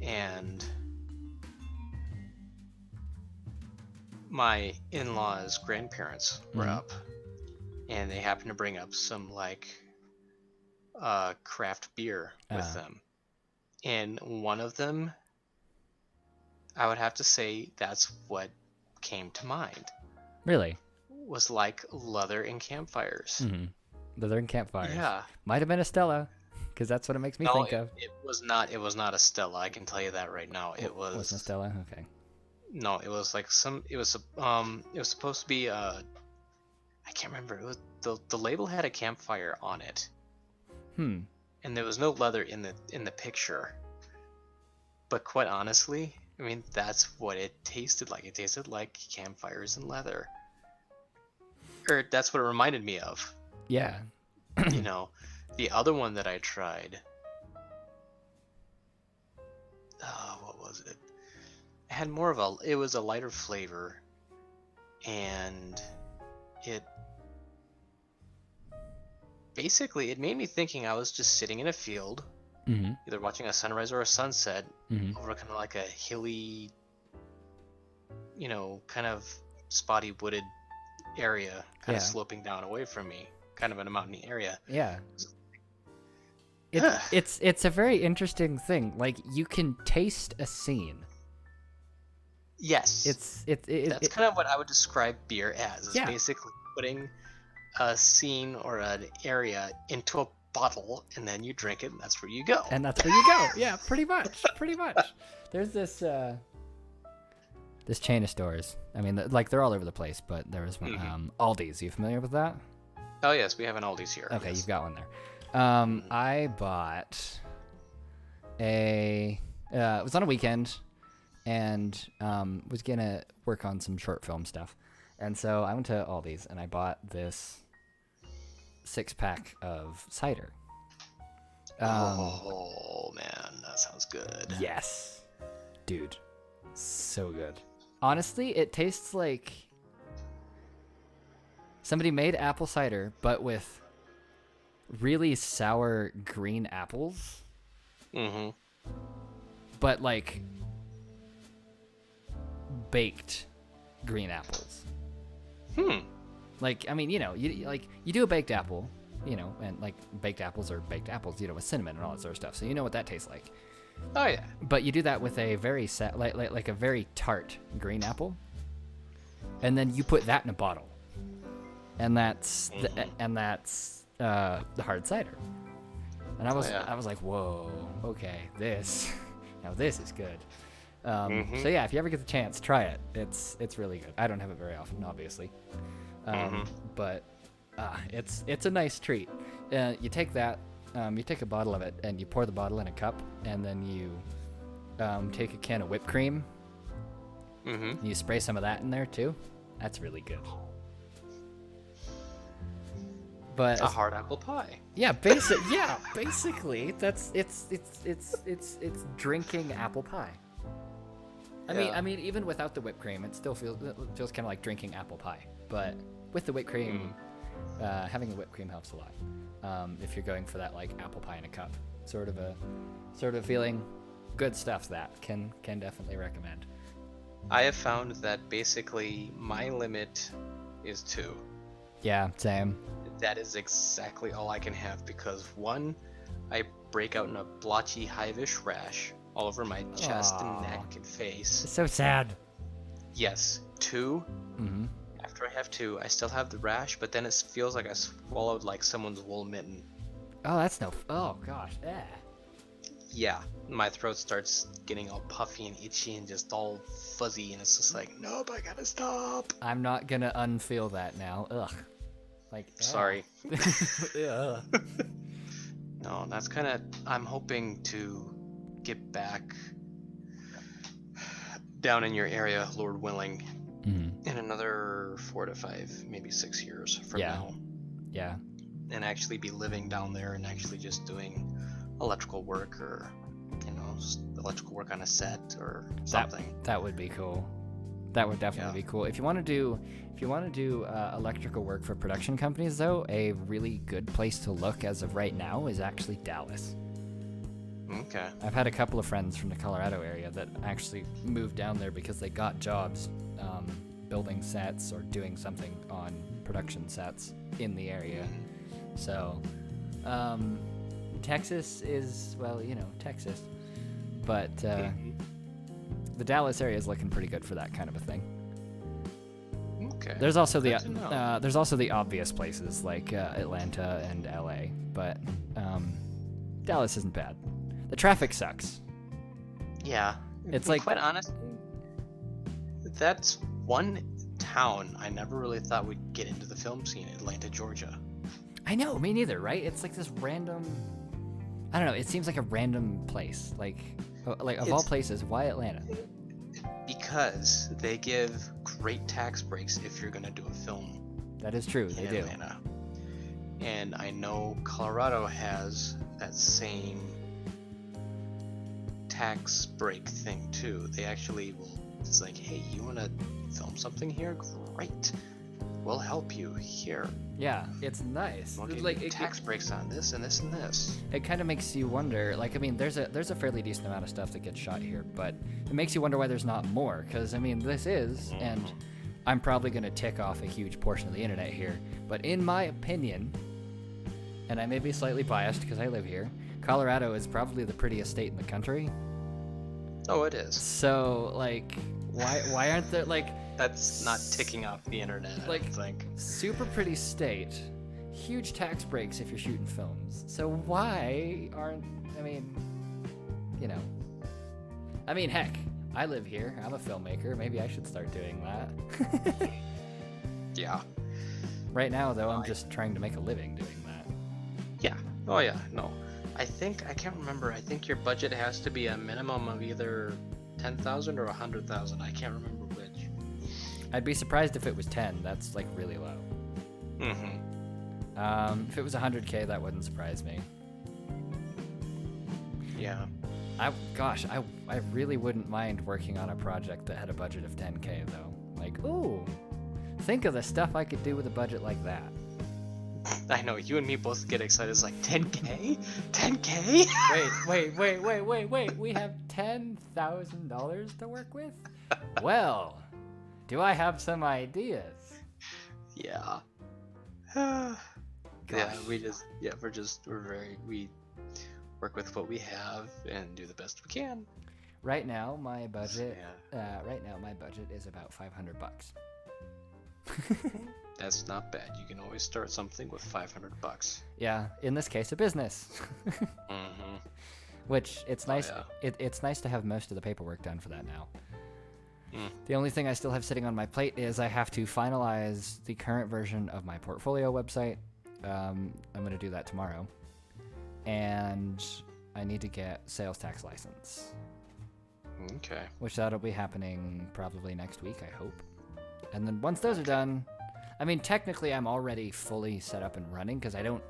And my in-laws' grandparents were up, and they happened to bring up some like craft beer with them. And one of them, I would have to say that's what came to mind. Really? Was like leather and campfires. Leather and campfires. Yeah. Might have been a Stella, because that's what it makes me think of. It was not. It was not a Stella. I can tell you that right now. It was. Wasn't a Stella? Okay. No, it was like some. It was supposed to be I can't remember. It was the label had a campfire on it. And there was no leather in the picture. But quite honestly, I mean, that's what it tasted like. It tasted like campfires and leather. Or that's what it reminded me of. Yeah. You know, the other one that I tried. What was it? It had more of it was a lighter flavor. And it basically, it made me thinking I was just sitting in a field, either watching a sunrise or a sunset, over kind of like a hilly, you know, kind of spotty wooded area, kind of sloping down away from me, kind of in a mountainy area. Yeah. It's a very interesting thing. Like, you can taste a scene. Yes. That's kind of what I would describe beer as. It's basically putting a scene or an area into a bottle, and then you drink it, and that's where you go. Yeah, pretty much. There's this chain of stores. I mean, like, they're all over the place, but there was one, Aldi's. Are you familiar with that? Oh yes, we have an Aldi's here. Okay, yes. You've got one there. I bought it was on a weekend, and was gonna work on some short film stuff, and so I went to Aldi's and I bought this 6-pack of cider. Oh man, that sounds good. Yes, dude, so good. Honestly, it tastes like somebody made apple cider, but with really sour green apples. Mm-hmm. But like baked green apples. Like, I mean, you know, you do a baked apple, you know, and like baked apples are baked apples, you know, with cinnamon and all that sort of stuff. So you know what that tastes like. Oh yeah. But you do that with a very like a very tart green apple, and then you put that in a bottle, and that's the hard cider. And I was like, whoa, okay, this is good. So yeah, if you ever get the chance, try it. It's really good. I don't have it very often, obviously, but it's a nice treat. You take that, you take a bottle of it, and you pour the bottle in a cup, and then you take a can of whipped cream. And you spray some of that in there too. That's really good. But a hard apple pie. Yeah, basically that's it's drinking apple pie. I mean, even without the whipped cream, it still feels kind of like drinking apple pie. But with the whipped cream, having the whipped cream helps a lot. If you're going for that like apple pie in a cup sort of feeling, good stuff. That can definitely recommend. I have found that basically my limit is 2. Yeah, same. That is exactly all I can have because 1, I break out in a blotchy, hivish rash all over my chest and neck and face. It's so sad. Yes. 2, after I have 2, I still have the rash, but then it feels like I swallowed like someone's wool mitten. Oh, that's oh gosh. Yeah, my throat starts getting all puffy and itchy and just all fuzzy, and it's just like, nope, I gotta stop. I'm not gonna unfeel that now. Ugh. Like, sorry. Yeah. No, that's kind of. I'm hoping to get back down in your area, Lord willing, in another 4 to 5, maybe 6 years from now. Yeah. And actually be living down there and actually just doing electrical work or, you know, electrical work on a set or something. That would be cool. That would definitely be cool. If you want to do electrical work for production companies, though, a really good place to look as of right now is actually Dallas. Okay. I've had a couple of friends from the Colorado area that actually moved down there because they got jobs building sets or doing something on production sets in the area. So, Texas is, well, you know, Texas, but the Dallas area is looking pretty good for that kind of a thing. Okay. There's also the obvious places like Atlanta and LA, but Dallas isn't bad. The traffic sucks. Yeah. It's like, quite honest, that's one town I never really thought would get into the film scene, Atlanta, Georgia. I know, me neither, right? It's like this random, I don't know, it seems like a random place. Like of all places, why Atlanta? Because they give great tax breaks if you're going to do a film. That is true, they do. Atlanta. And I know Colorado has that same tax break thing too. They actually will, it's like, hey, you want to film something here? Great. We'll help you here. Yeah, it's nice. We'll give like you tax breaks on this and this and this. It kind of makes you wonder. Like, I mean, there's a fairly decent amount of stuff that gets shot here, but it makes you wonder why there's not more. Because I mean, this is, and I'm probably gonna tick off a huge portion of the internet here, but in my opinion, and I may be slightly biased because I live here, Colorado is probably the prettiest state in the country. Oh, it is. So, like, why aren't there, like... That's not ticking off the internet, like, I don't think. Super pretty state, huge tax breaks if you're shooting films. So why aren't, I mean, you know. I mean, heck, I live here. I'm a filmmaker. Maybe I should start doing that. Yeah. Right now, though, I'm just trying to make a living doing that. Yeah. Oh yeah, no. I can't remember. I think your budget has to be a minimum of either 10,000 or 100,000. I can't remember which. I'd be surprised if it was 10. That's like really low. If it was 100K, that wouldn't surprise me. Yeah. I really wouldn't mind working on a project that had a budget of 10K though. Like, ooh, think of the stuff I could do with a budget like that. I know, you and me both get excited. It's like, 10K? 10K? Wait. We have $10,000 to work with? Well, do I have some ideas? Yeah. We work with what we have and do the best we can. Right now, my budget is about $500. That's not bad. You can always start something with $500. Yeah, in this case, a business. Which it's nice. It's nice to have most of the paperwork done for that now. The only thing I still have sitting on my plate is I have to finalize the current version of my portfolio website. I'm going to do that tomorrow. And I need to get sales tax license. Okay. Which that'll be happening probably next week, I hope. And then once those are done, I mean, technically I'm already fully set up and running because I don't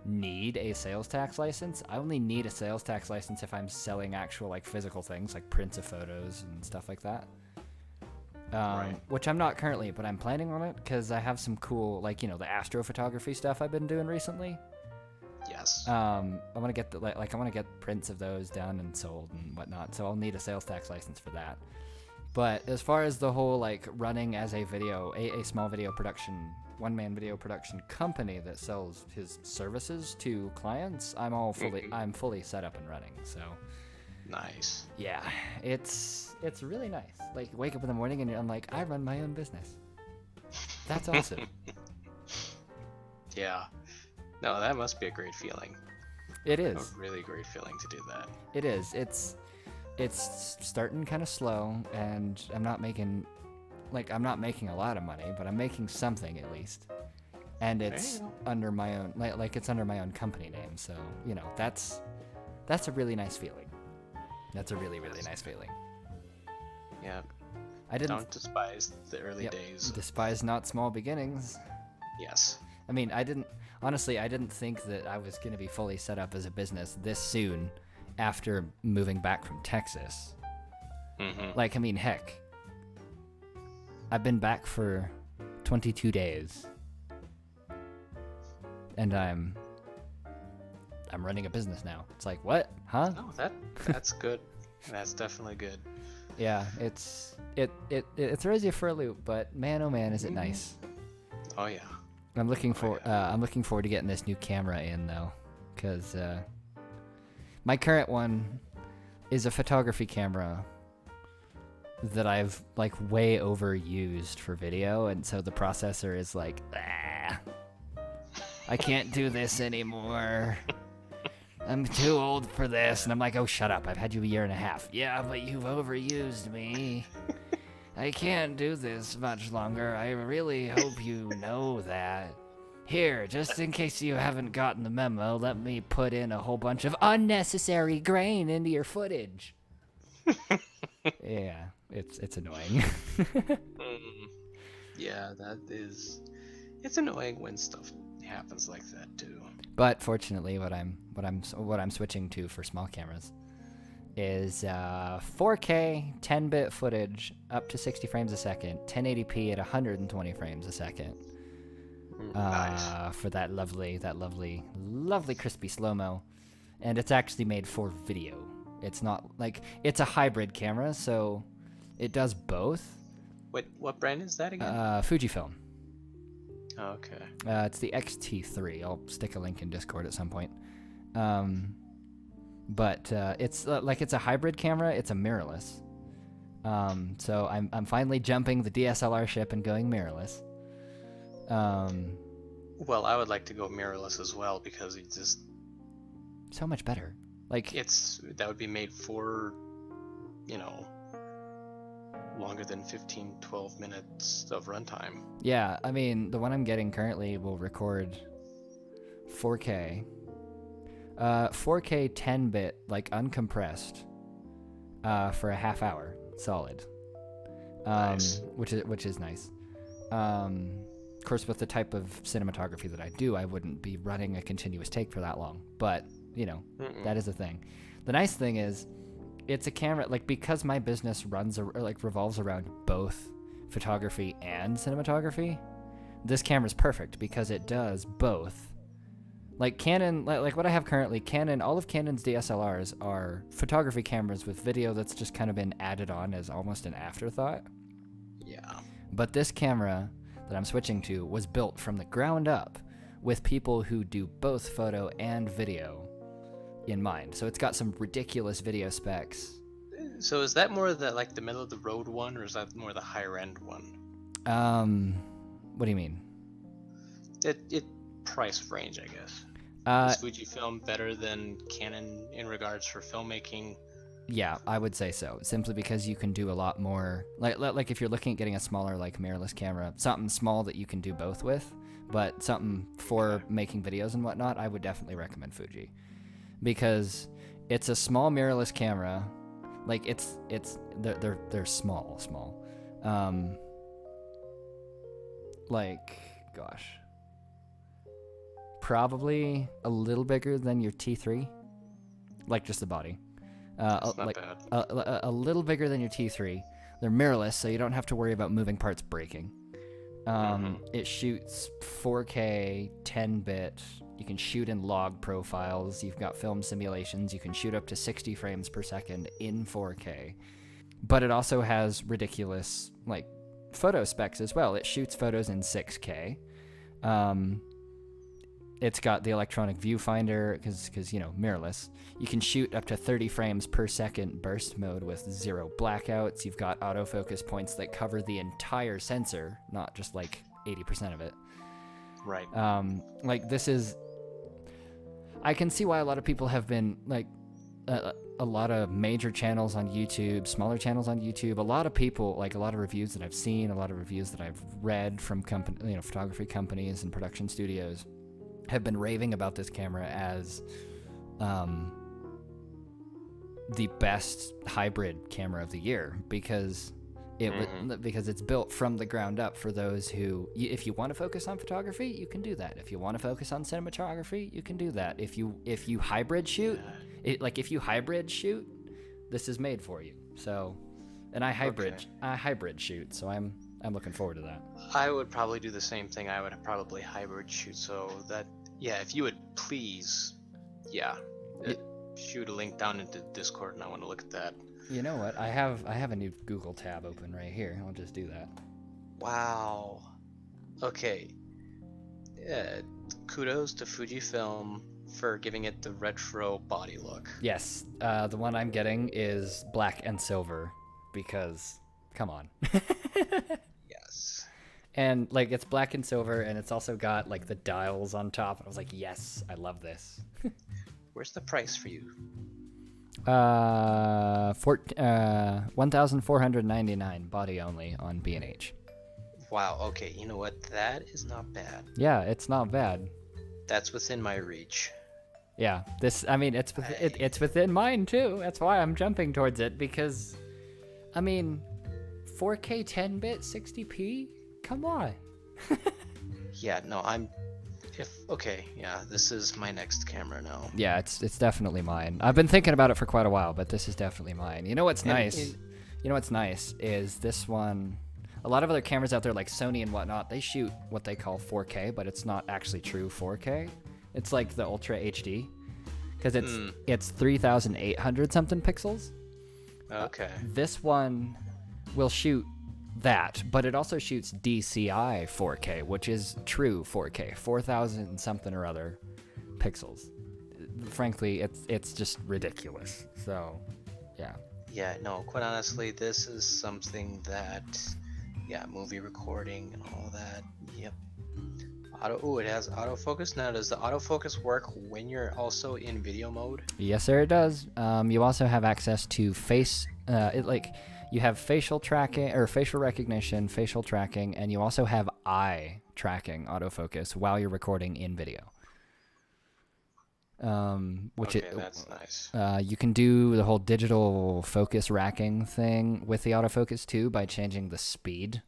need a sales tax license. I only need a sales tax license if I'm selling actual like physical things like prints of photos and stuff like that. Which I'm not currently, but I'm planning on it because I have some cool, like, you know, the astrophotography stuff I've been doing recently. Yes. I want to get I want to get prints of those done and sold and whatnot. So I'll need a sales tax license for that. But as far as the whole like running as a small video production, one-man video production company that sells his services to clients, I'm fully set up and running. So nice. Yeah, it's really nice. Like wake up in the morning and I'm like, I run my own business. That's awesome. Yeah. No, that must be a great feeling. It is. A really great feeling to do that. It is. It's starting kind of slow, and I'm not making a lot of money, but I'm making something at least. And it's under my own it's under my own company name, so you know that's a really nice feeling. That's a really nice feeling. Yeah. Don't despise the early days. Despise not small beginnings. Yes. I mean, I didn't think that I was going to be fully set up as a business this soon after moving back from Texas. Like, I mean, heck, I've been back for 22 days and I'm running a business now. It's like, what? Huh? No, that's good. That's definitely good. Yeah, it throws you for a loop, but man, oh man, is it nice. Oh yeah. I'm looking forward to getting this new camera in though, because my current one is a photography camera that I've like way overused for video, and so the processor is like, I can't do this anymore. I'm too old for this, and I'm like, oh, shut up! I've had you a year and a half. Yeah, but you've overused me. I can't do this much longer. I really hope you know that. Here, just in case you haven't gotten the memo, let me put in a whole bunch of unnecessary grain into your footage. Yeah, it's annoying. Yeah, it's annoying when stuff happens like that too. But fortunately, what I'm switching to for small cameras is 4K 10-bit footage up to 60 frames a second, 1080p at 120 frames a second. Nice. For that lovely crispy slow-mo. And it's actually made for video. It's not like it's a hybrid camera, so it does both. Wait, what brand is that again? Fujifilm. Oh, okay. It's the XT-3. I'll stick a link in Discord at some point. But it's it's a hybrid camera. It's a mirrorless. So I'm finally jumping the DSLR ship and going mirrorless. Well, I would like to go mirrorless as well because it's just so much better. Like that would be made for, longer than 15-12 minutes of runtime. Yeah, I mean the one I'm getting currently will record 4K 4K 10-bit, like uncompressed, for a half hour, solid. Nice. Which is nice. Of course, with the type of cinematography that I do, I wouldn't be running a continuous take for that long. But that is a thing. The nice thing is, it's a camera, like, because my business revolves around both photography and cinematography. This camera's perfect because it does both. Like Canon, like what I have currently, all of Canon's DSLRs are photography cameras with video that's just kind of been added on as almost an afterthought. Yeah. But this camera that I'm switching to was built from the ground up with people who do both photo and video in mind. So it's got some ridiculous video specs. So is that more the middle of the road one, or is that more the higher end one? What do you mean? It price range, I guess. Is Fujifilm better than Canon in regards for filmmaking? Yeah, I would say so. Simply because you can do a lot more. Like if you're looking at getting a smaller, like, mirrorless camera, something small that you can do both with, but something for making videos and whatnot, I would definitely recommend Fuji, because it's a small mirrorless camera. Like they're small. Like, gosh, probably a little bigger than your T3, like just the body. That's not bad. A little bigger than your T3. They're mirrorless, so you don't have to worry about moving parts breaking. It shoots 4K 10-bit. You can shoot in log profiles. You've got film simulations. You can shoot up to 60 frames per second in 4K. But it also has ridiculous, like, photo specs as well. It shoots photos in 6K. It's got the electronic viewfinder, because mirrorless. You can shoot up to 30 frames per second burst mode with 0 blackouts. You've got autofocus points that cover the entire sensor, not just like 80% of it. Right. Like, this is... I can see why a lot of people have been, like, a lot of major channels on YouTube, smaller channels on YouTube, a lot of people, like, a lot of reviews that I've seen, a lot of reviews that I've read from photography companies and production studios have been raving about this camera as the best hybrid camera of the year, because because it's built from the ground up for those who, if you want to focus on photography, you can do that. If you want to focus on cinematography, you can do that. If you hybrid shoot, if you hybrid shoot, this is made for you. So, and I hybrid shoot, so I'm looking forward to that. I would probably do the same thing. I would probably hybrid shoot, so that, if you would please, shoot a link down into Discord, and I want to look at that. You know what? I have a new Google tab open right here. I'll just do that. Wow. Okay. Kudos to Fujifilm for giving it the retro body look. Yes. The one I'm getting is black and silver, because, come on. Yes. And, like, it's black and silver, and it's also got, like, the dials on top. And I was like, yes, I love this. Where's the price for you? $1,499 body only on B&H. Wow. Okay. You know what? That is not bad. Yeah, it's not bad. That's within my reach. Yeah. It's within mine too. That's why I'm jumping towards it, because, 4K 10-bit 60p. Come on. Yeah. No. This is my next camera now. Yeah, it's definitely mine. I've been thinking about it for quite a while, but this is definitely mine. You know what's nice? You know what's nice is this one. A lot of other cameras out there, like Sony and whatnot, they shoot what they call 4K, but it's not actually true 4K. It's like the Ultra HD, because it's 3,800 something pixels. Okay. This one will shoot that, but it also shoots DCI 4K, which is true 4K, 4,000 something or other pixels. Frankly, it's just ridiculous. So, yeah. Yeah, no, quite honestly, this is something that, movie recording and all that. Yep. It has autofocus. Now, does the autofocus work when you're also in video mode? Yes, sir, it does. You also have access to you have facial tracking, or facial recognition, facial tracking, and you also have eye tracking autofocus while you're recording in video. Okay, that's nice. You can do the whole digital focus racking thing with the autofocus too by changing the speed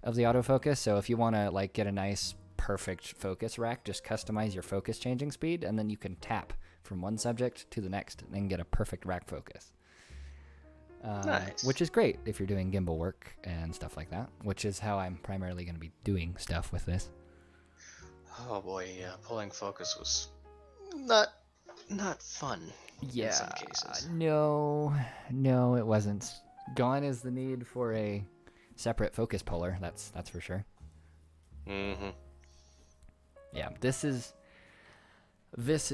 of the autofocus. So if you want to like get a nice perfect focus rack, just customize your focus changing speed, and then you can tap from one subject to the next and get a perfect rack focus. Nice. Which is great if you're doing gimbal work and stuff like that, which is how I'm primarily going to be doing stuff with this. Oh boy, yeah, pulling focus was not fun. Yeah, in some cases. No, it wasn't. Gone is the need for a separate focus puller. That's for sure. Mm-hmm. Yeah, this is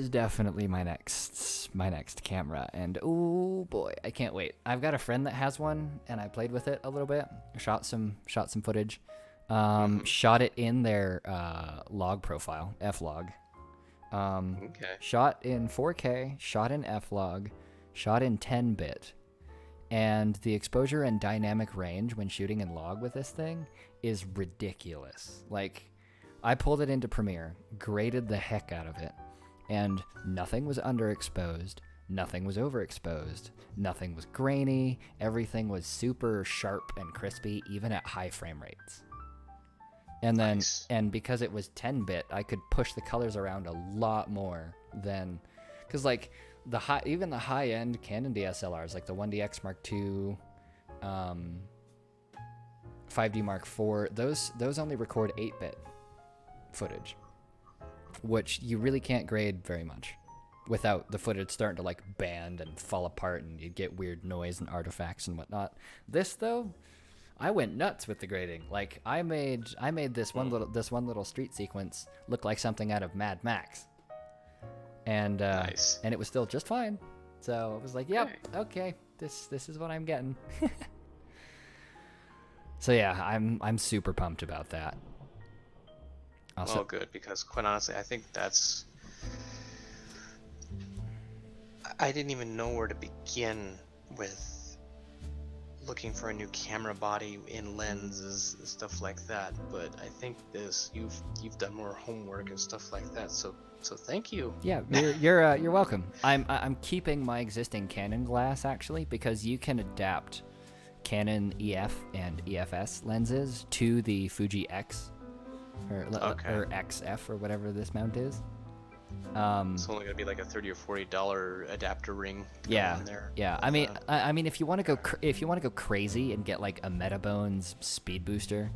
definitely my next camera, and oh boy, I can't wait. I've got a friend that has one, and I played with it a little bit. Shot some footage. Shot it in their log profile, F-log. Okay. Shot in 4K, shot in F-log, shot in 10-bit. And the exposure and dynamic range when shooting in log with this thing is ridiculous. Like, I pulled it into Premiere, graded the heck out of it, and nothing was underexposed, nothing was overexposed, nothing was grainy, everything was super sharp and crispy, even at high frame rates. And then, Nice. and because it was 10-bit, I could push the colors around a lot more than, because like even the high-end Canon DSLRs, like the 1DX Mark II, 5D Mark IV, those only record 8-bit footage, which you really can't grade very much without the footage starting to like band and fall apart, and you get weird noise and artifacts and whatnot. This though, I went nuts with the grading. Like I made this one little street sequence look like something out of Mad Max, and Nice. and it was still just fine. So I was like, yep, okay, this is what I'm getting. So yeah, I'm super pumped about that. Also, Well, good, because quite honestly, I think that's. I didn't even know where to begin with looking for a new camera body in lenses and stuff like that. But I think you've done more homework and stuff like that. So thank you. yeah, you're welcome. I'm keeping my existing Canon glass actually, because you can adapt Canon EF and EFS lenses to the Fuji X or XF or whatever this mount is. It's only gonna be like a $30 or $40 adapter ring. To go on there. Yeah. I mean, if you want to go crazy and get like a Metabones speed booster,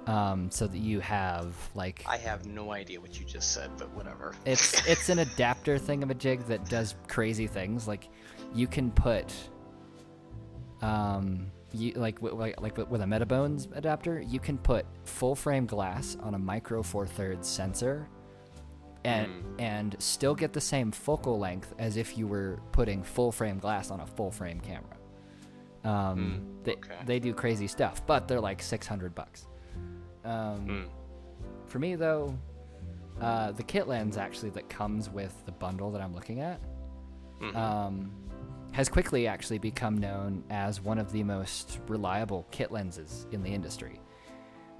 so that you have like. I have no idea what you just said, but whatever. It's an adapter thingamajig that does crazy things. Like, you can put, with a Metabones adapter, you can put full frame glass on a micro 4/3 sensor. And still get the same focal length as if you were putting full frame glass on a full frame camera. They do crazy stuff, but they're like $600. For me though, the kit lens actually that comes with the bundle that I'm looking at has quickly actually become known as one of the most reliable kit lenses in the industry.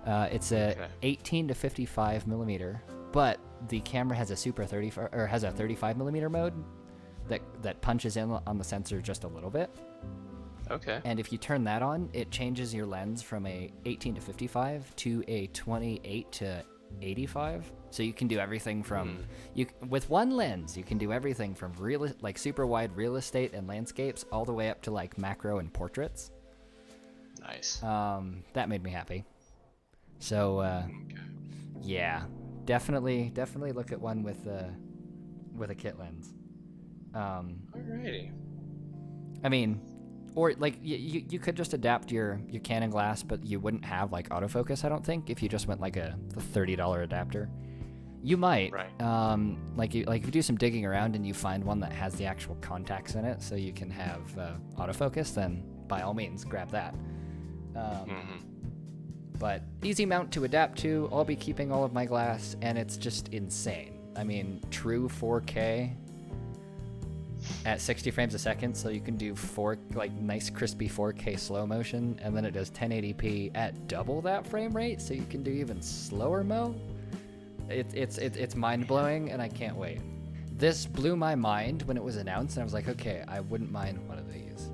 It's a 18 to 55 millimeter, but the camera has a super 35 millimeter mode that punches in on the sensor just a little bit. Okay. And if you turn that on, it changes your lens from a 18 to 55 to a 28 to 85. So you can do everything from with one lens, you can do everything from super wide real estate and landscapes all the way up to like macro and portraits. Nice. That made me happy. So yeah, definitely look at one with a kit lens. Alrighty. I mean, or like you could just adapt your Canon glass, but you wouldn't have like autofocus, I don't think, if you just went like a $30 adapter. You might, right? Like if you do some digging around and you find one that has the actual contacts in it, so you can have autofocus, then by all means grab that. But easy mount to adapt to. I'll be keeping all of my glass, and it's just insane. I mean, true 4K at 60 frames a second, so you can do nice crispy 4K slow motion, and then it does 1080p at double that frame rate, so you can do even slower mo. It's mind blowing, and I can't wait. this blew my mind when it was announced, and I was like, okay, I wouldn't mind one of these.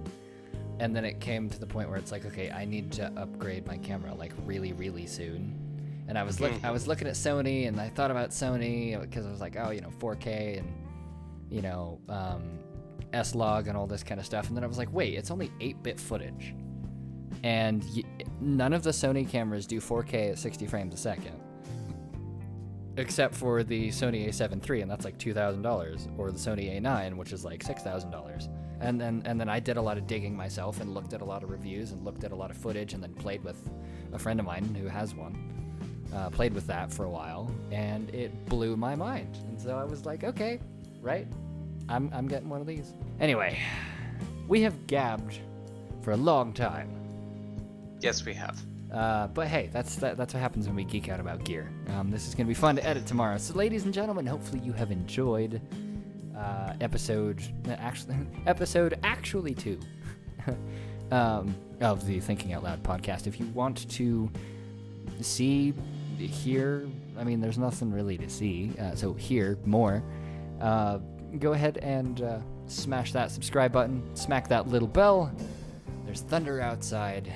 And then it came to the point where it's like, okay, I need to upgrade my camera like really, really soon. And I was looking at Sony, and I thought about Sony because I was like, oh, 4K and S-Log and all this kind of stuff. And then I was like, wait, it's only 8-bit footage, and none of the Sony cameras do 4K at 60 frames a second, except for the Sony A7 III, and that's like $2,000, or the Sony A9, which is like $6,000. And then I did a lot of digging myself and looked at a lot of reviews and looked at a lot of footage, and then played with a friend of mine who has one. Played with that for a while, and it blew my mind. And so I was like, okay, right, I'm getting one of these. Anyway, we have gabbed for a long time. Yes, we have. But hey, that's what happens when we geek out about gear. This is going to be fun to edit tomorrow. So ladies and gentlemen, hopefully you have enjoyed episode 2 of the Thinking Out Loud podcast. If you want to hear, I mean, there's nothing really to see, so hear more, go ahead and smash that subscribe button, smack that little bell. There's thunder outside,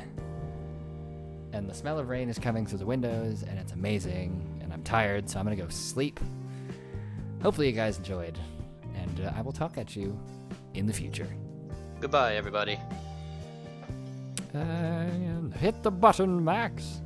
and the smell of rain is coming through the windows, and it's amazing, and I'm tired, so I'm gonna go sleep. Hopefully you guys enjoyed, and I will talk at you in the future. Goodbye, everybody. And hit the button, Max.